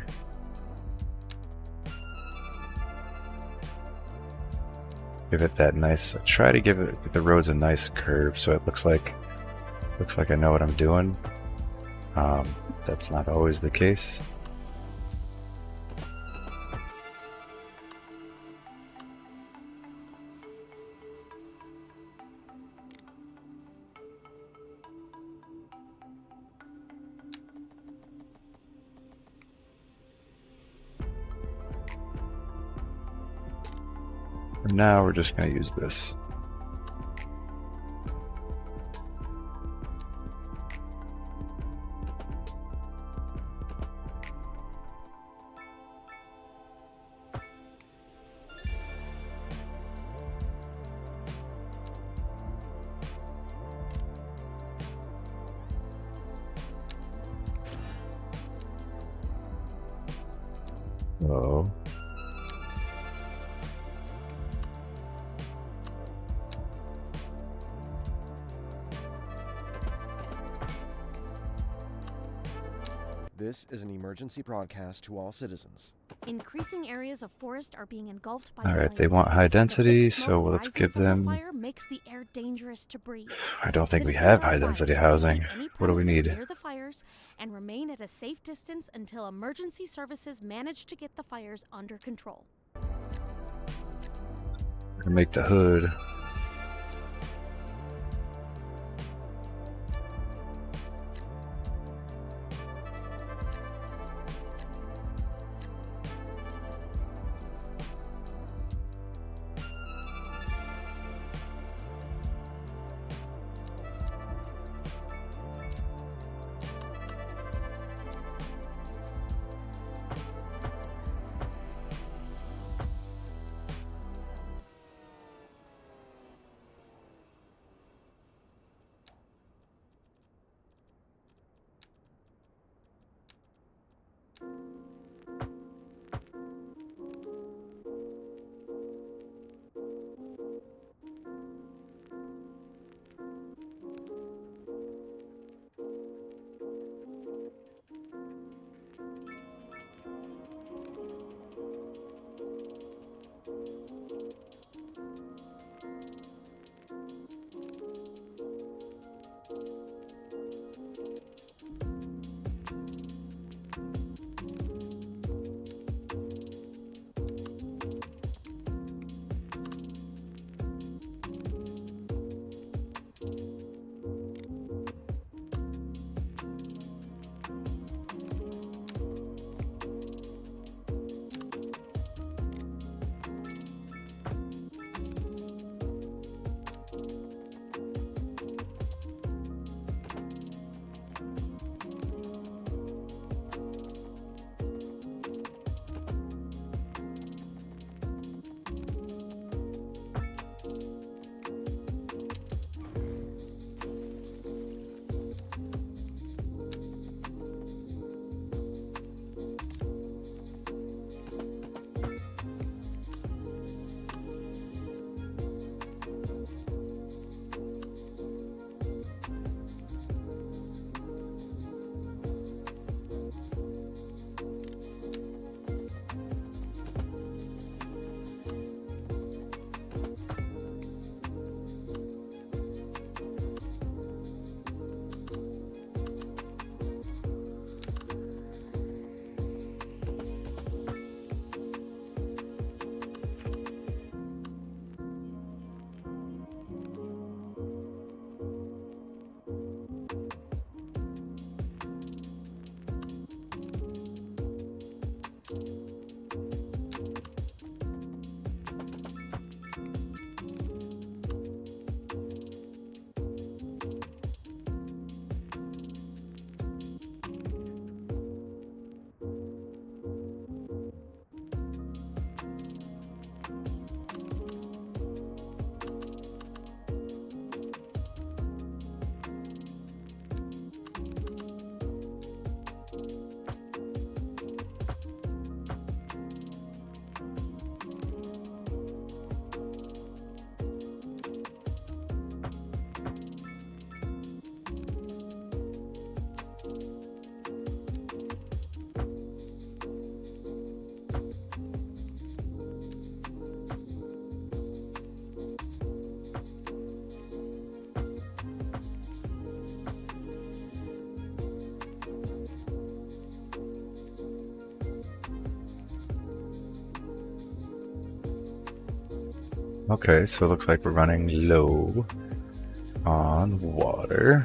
Give it that nice. Try to give it the roads a nice curve so it looks like I know what I'm doing. That's not always the case. For now, we're just going to use this. Oh. This is an emergency broadcast to all citizens. Increasing areas of forest are being engulfed by All right, flames. they want high The density, thick so smoke let's rising give from the them... fire makes the air dangerous to breathe. I don't think we Citizens have are high density advised to housing. avoid any What do we premises need? near the fires and remain at a safe distance until emergency services manage to get the fires under control. We're gonna make the hood. Okay, so it looks like we're running low on water.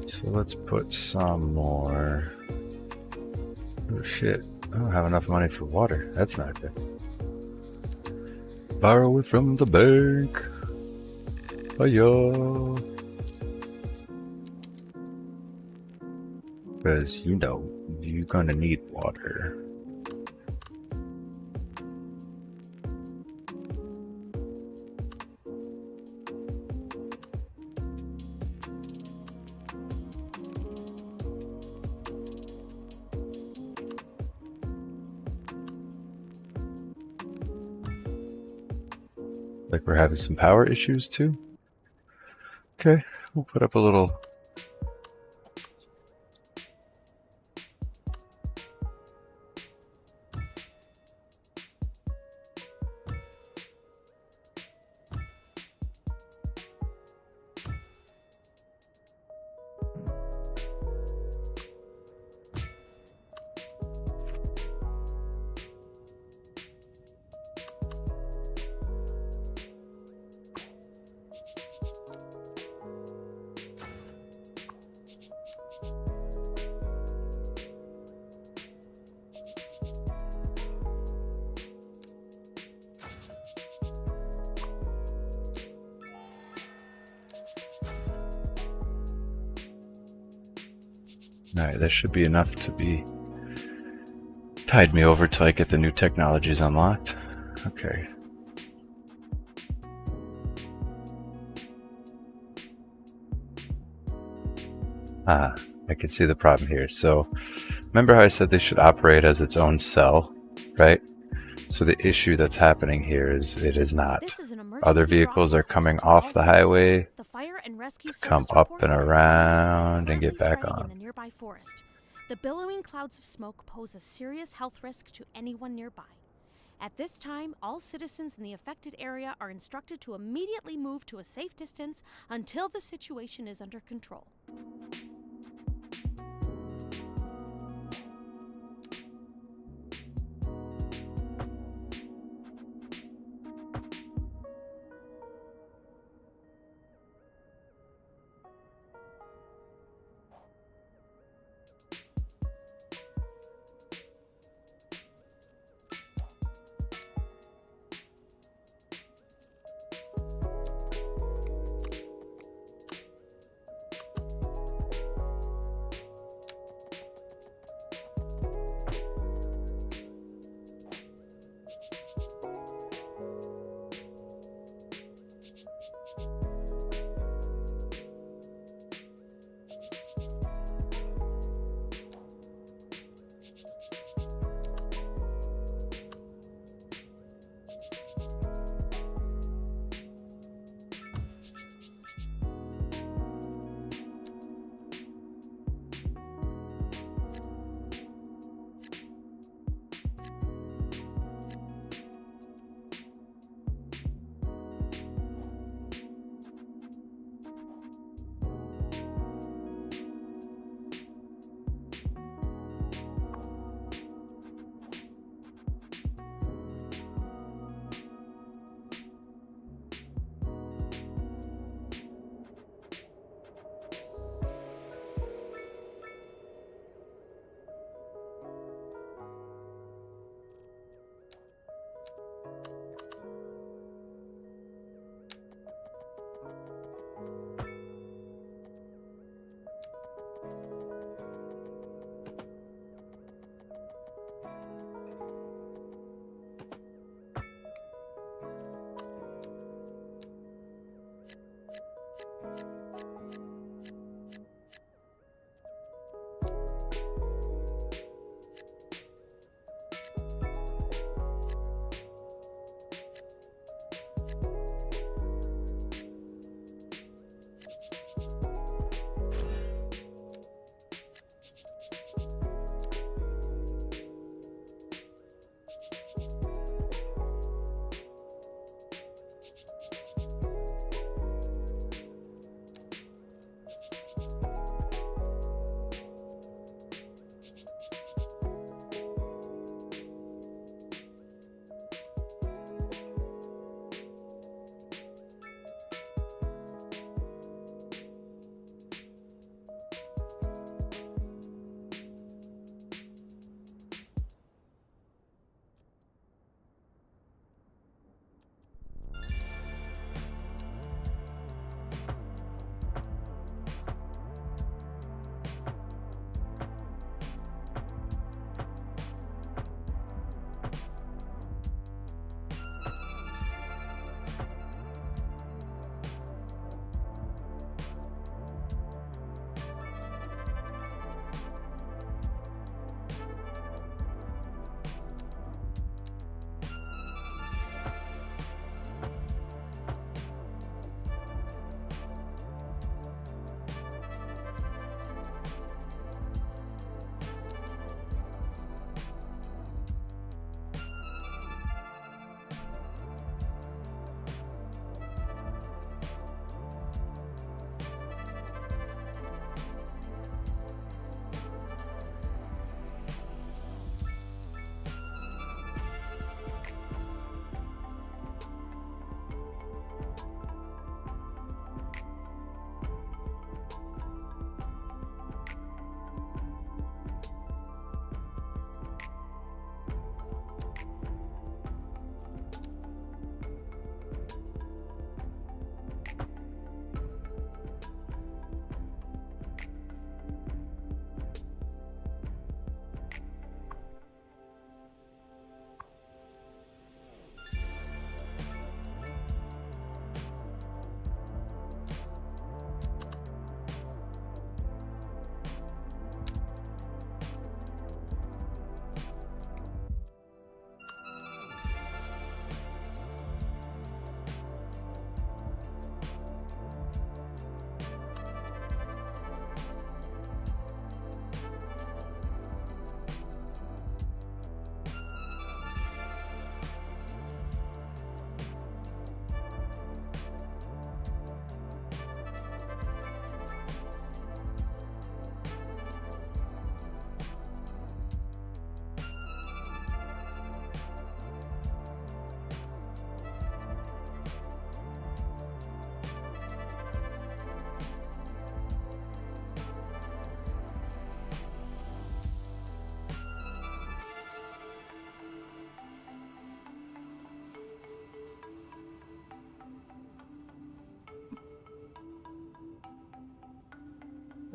So let's put some more. Oh shit, I don't have enough money for water. That's not good. Borrow it from the bank. Hiya. Because you know, you're gonna need water. Like we're having some power issues too. Okay, we'll put up a little. Alright, that should be enough to be tide me over till I get the new technologies unlocked. Okay. Ah, I can see the problem here. So, remember how I said they should operate as its own cell, right? So the issue that's happening here is it is not. This is an Other emergency vehicles are broadcast coming to all off the highway, The fire and rescue come service up reports and that fires around are and get currently back spreading on. in the nearby forest. The billowing clouds of smoke pose a serious health risk to anyone nearby. At this time, all citizens in the affected area are instructed to immediately move to a safe distance until the situation is under control.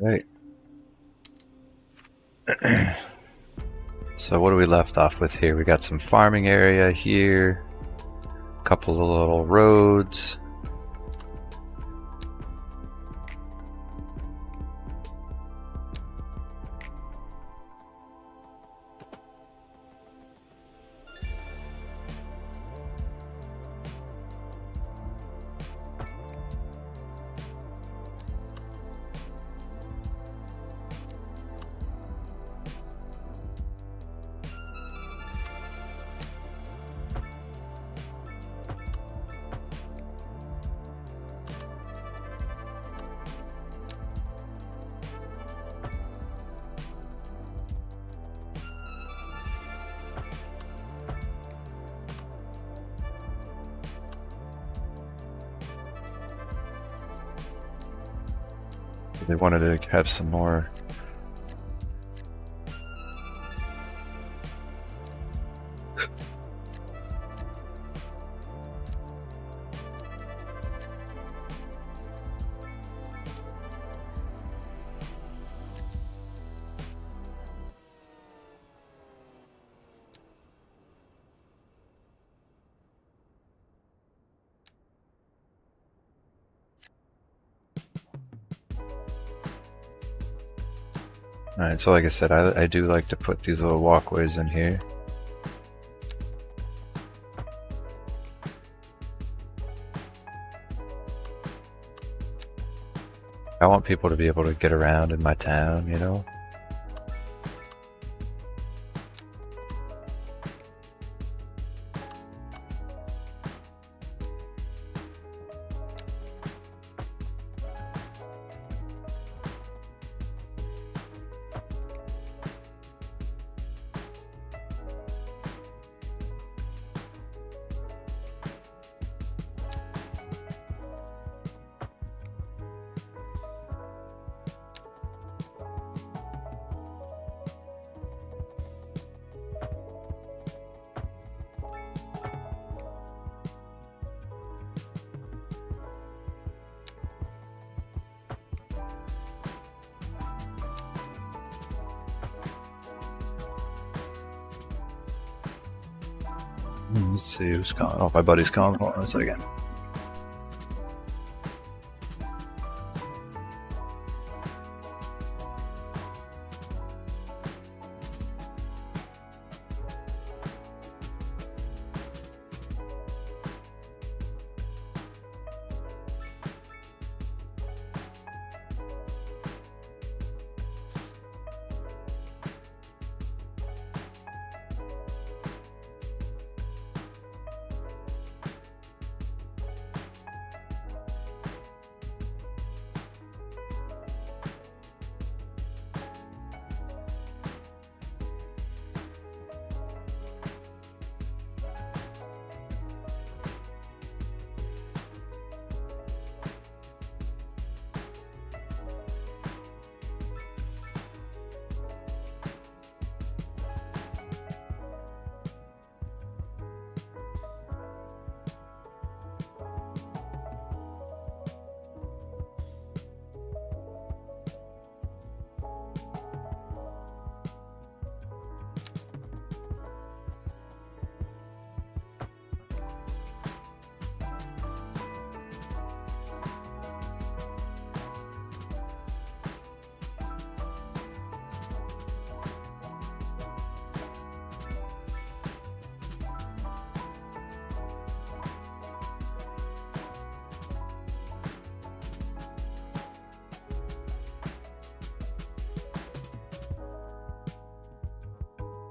Right. So what do we left off with here? We got some farming area here, a couple of little roads. They wanted to have some more. Alright, so like I said, I do like to put these little walkways in here. I want people to be able to get around in my town, you know? Let's see who's calling. Oh, my buddy's calling. Hold on a second.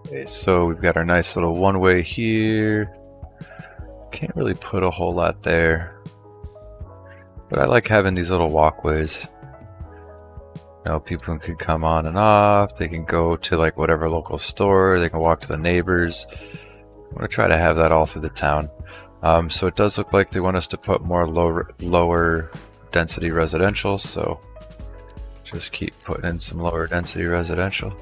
Okay, so we've got our nice little one-way here. Can't really put a whole lot there, but I like having these little walkways. You know, people can come on and off. They can go to like whatever local store. They can walk to the neighbors. I'm gonna try to have that all through the town. So it does look like they want us to put more lower density residential. So just keep putting in some lower density residential.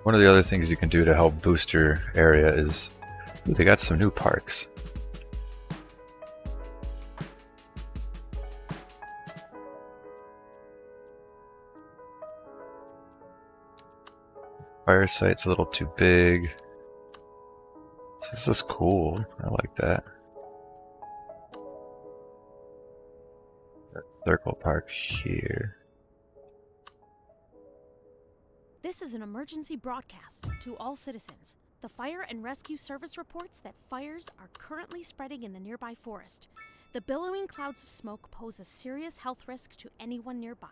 One of the other things you can do to help boost your area is, ooh, they got some new parks. Fire site's a little too big. This is cool. I like that. Circle park here. This is an emergency broadcast to all citizens. The Fire and Rescue Service reports that fires are currently spreading in the nearby forest. The billowing clouds of smoke pose a serious health risk to anyone nearby.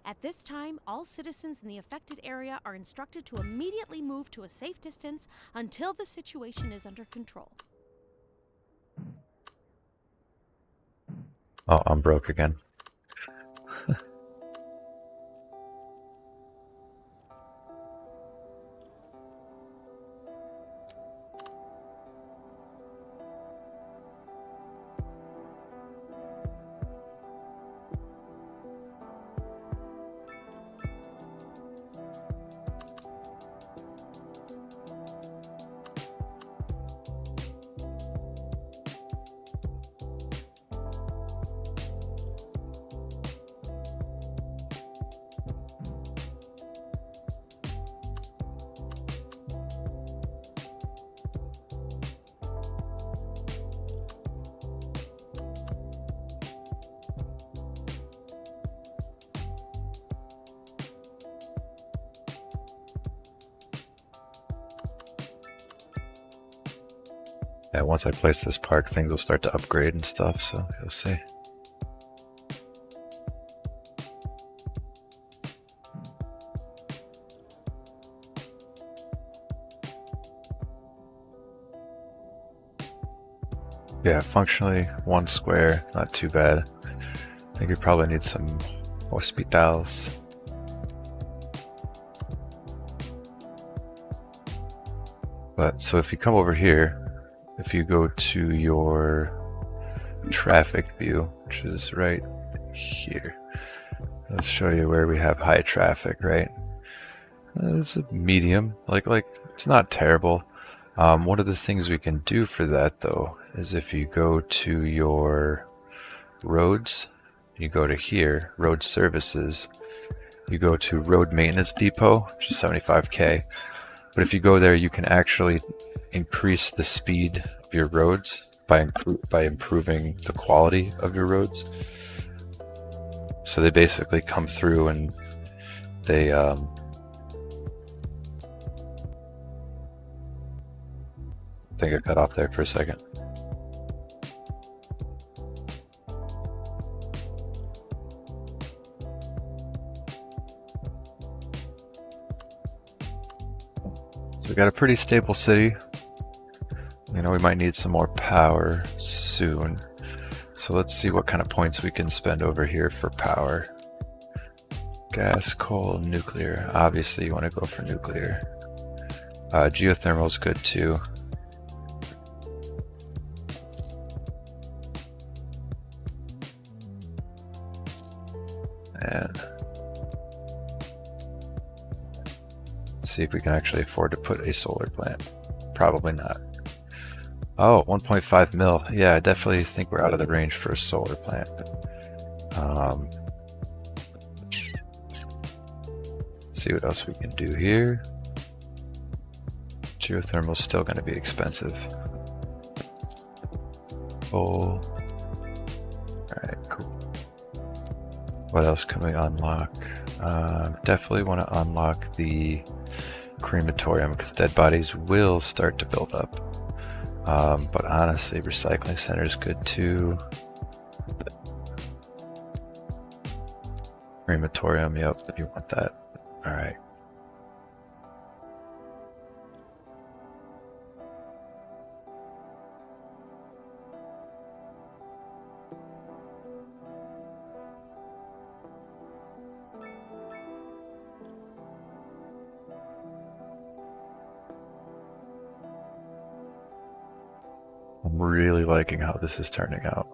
At this time, all citizens in the affected area are instructed to immediately move to a safe distance until the situation is under control. Oh, I'm broke again. Yeah, once I place this park, things will start to upgrade and stuff, so you'll see. Yeah, functionally, 1 square, not too bad. I think we probably need some hospitals. But, so if you come over here, if you go to your traffic view, which is right here, let's show you where we have high traffic, right? It's a medium, like it's not terrible. One of the things we can do for that though is if you go to your roads, you go to here, road services, you go to road maintenance depot, which is 75K. But if you go there, you can actually increase the speed of your roads by improving the quality of your roads. So they basically come through and they I think I cut off there for a second. So we got a pretty stable city. You know, we might need some more power soon. So let's see what kind of points we can spend over here for power. Gas, coal, nuclear. Obviously you want to go for nuclear. Geothermal is good too. And let's see if we can actually afford to put a solar plant. Probably not. Oh, 1.5 mil. Yeah, I definitely think we're out of the range for a solar plant. Let's see what else we can do here. Geothermal is still going to be expensive. Coal. Alright, cool. What else can we unlock? Definitely want to unlock the crematorium because dead bodies will start to build up. But honestly, recycling center is good too. Crematorium, yep, you want that. Alright. I'm really liking how this is turning out.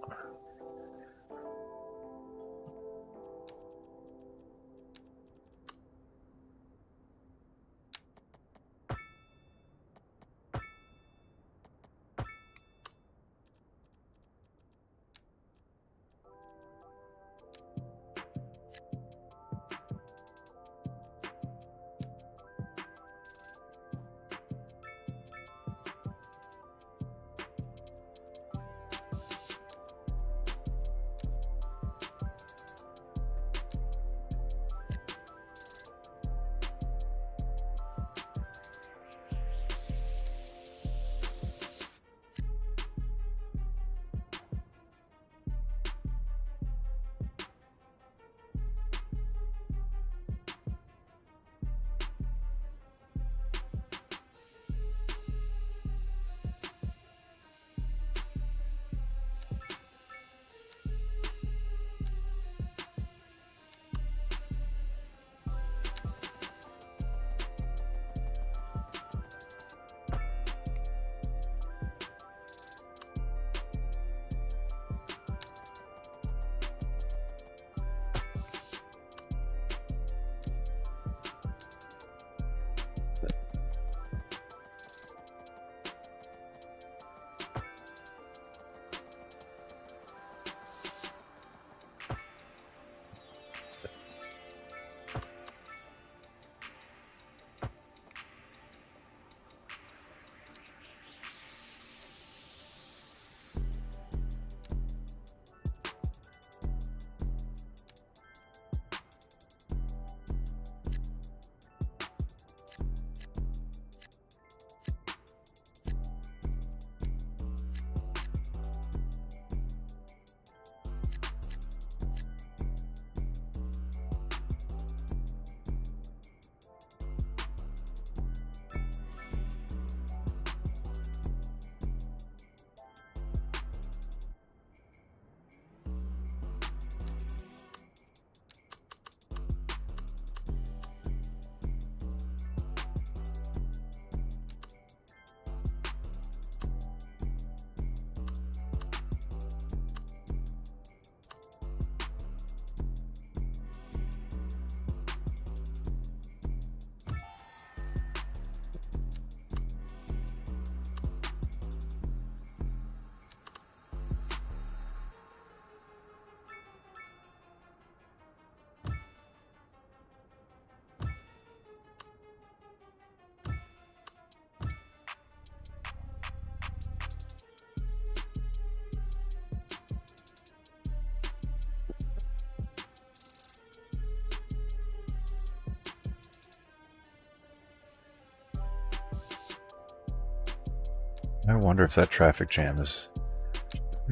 I wonder if that traffic jam is...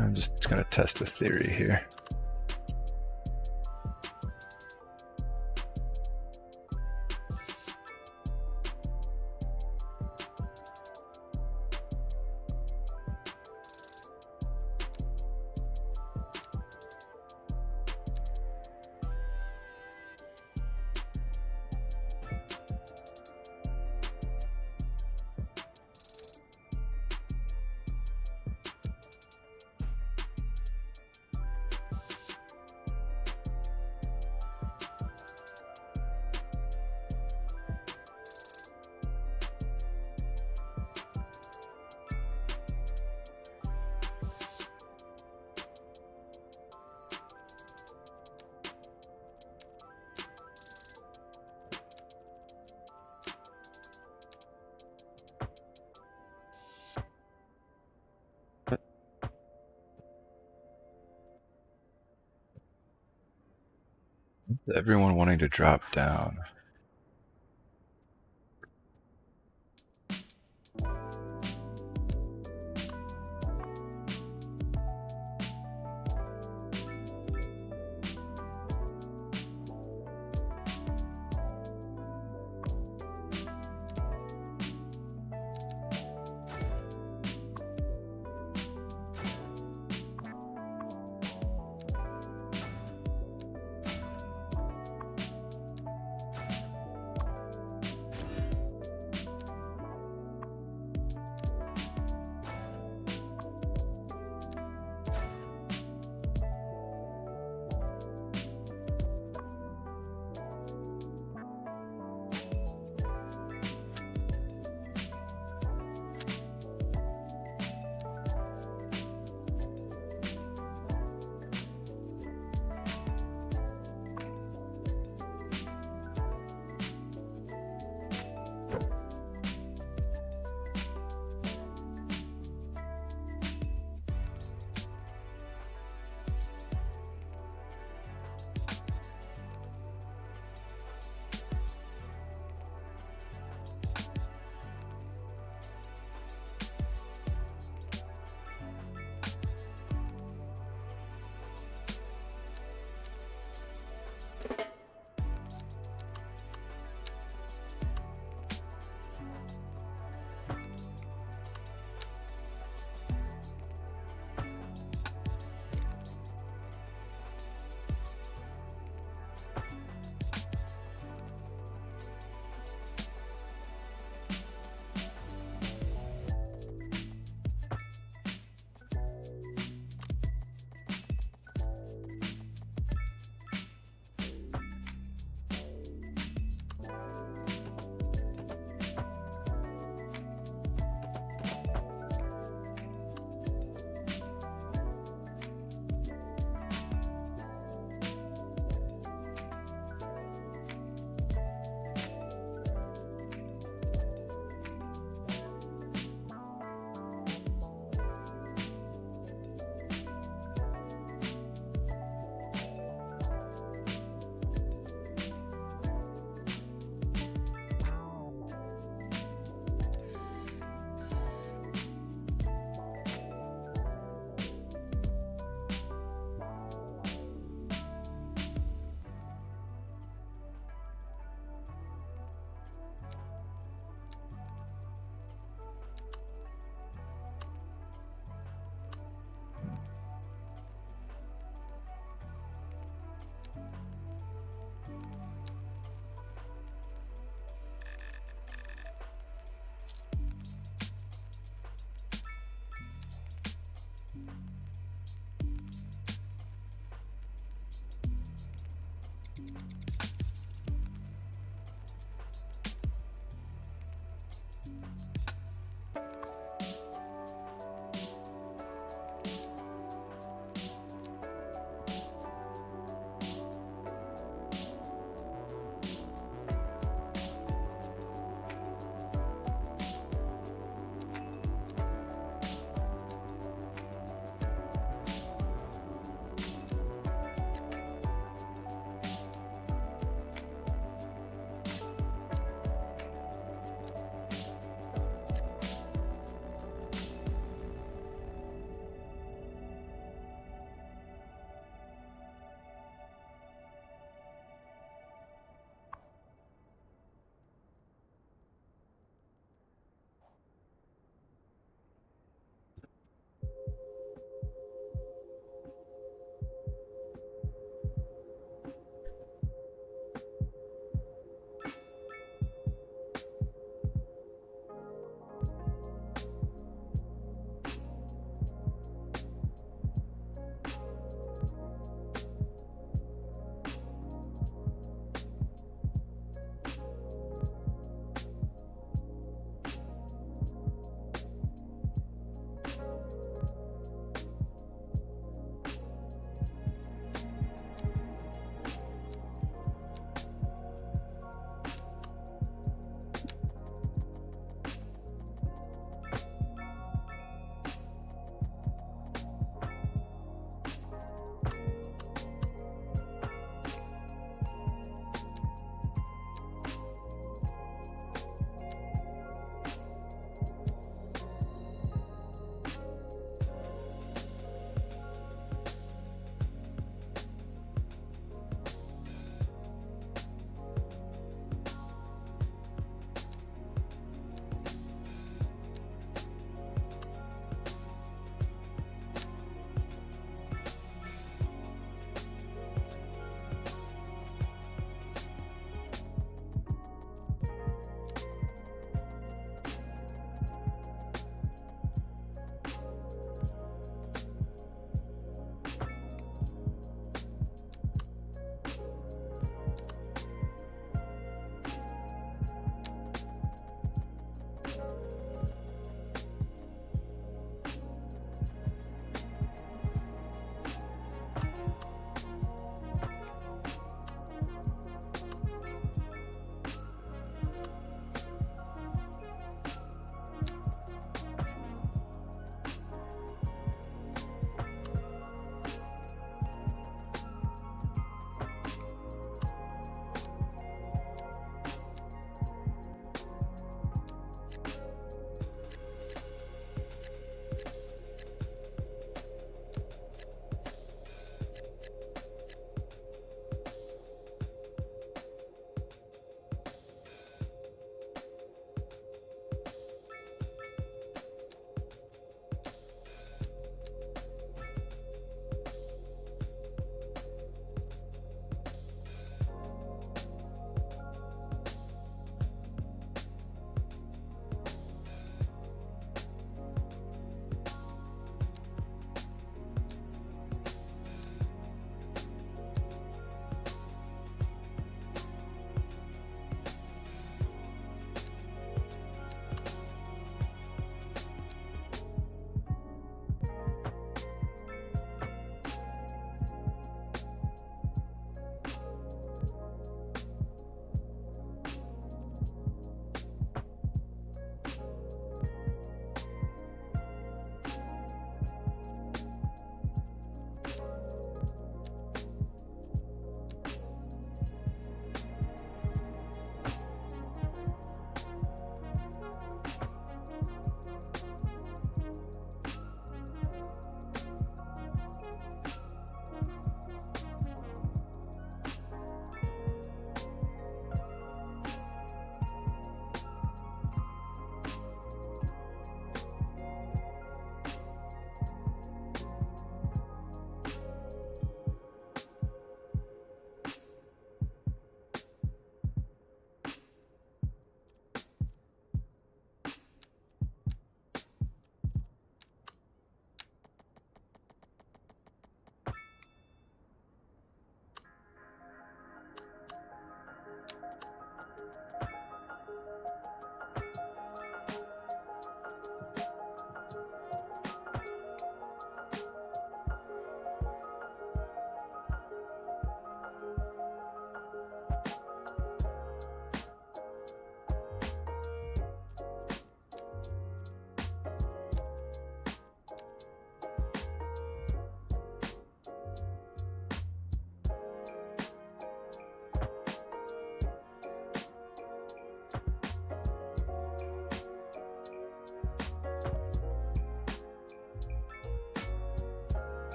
I'm just going to test a theory here. Everyone wanting to drop down.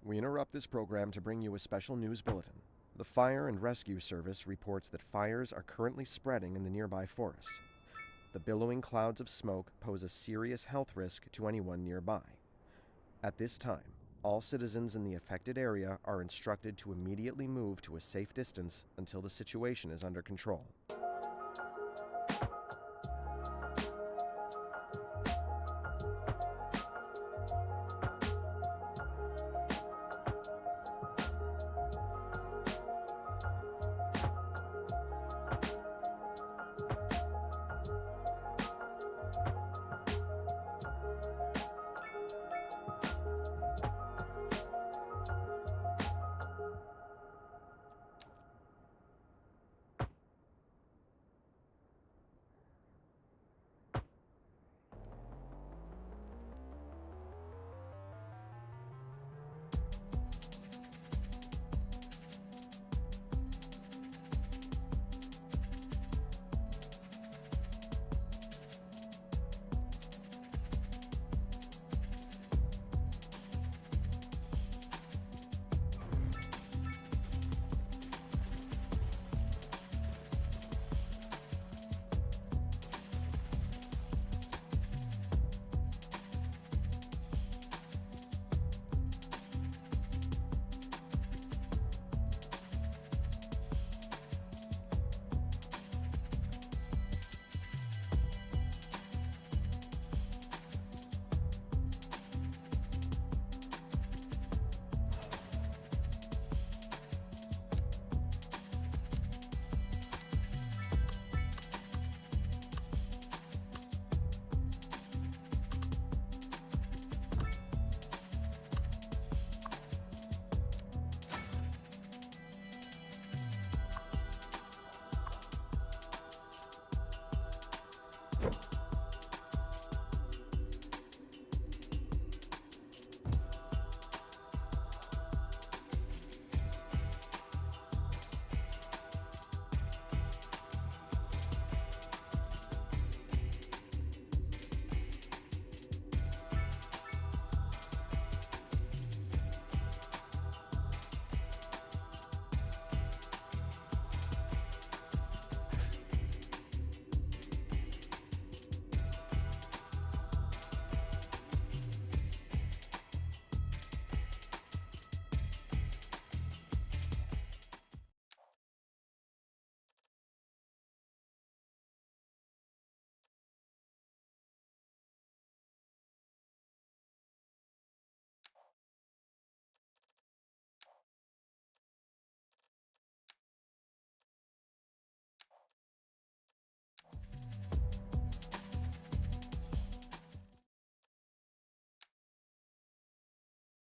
We interrupt this program to bring you a special news bulletin. The Fire and Rescue Service reports that fires are currently spreading in the nearby forest. The billowing clouds of smoke pose a serious health risk to anyone nearby. At this time, all citizens in the affected area are instructed to immediately move to a safe distance until the situation is under control.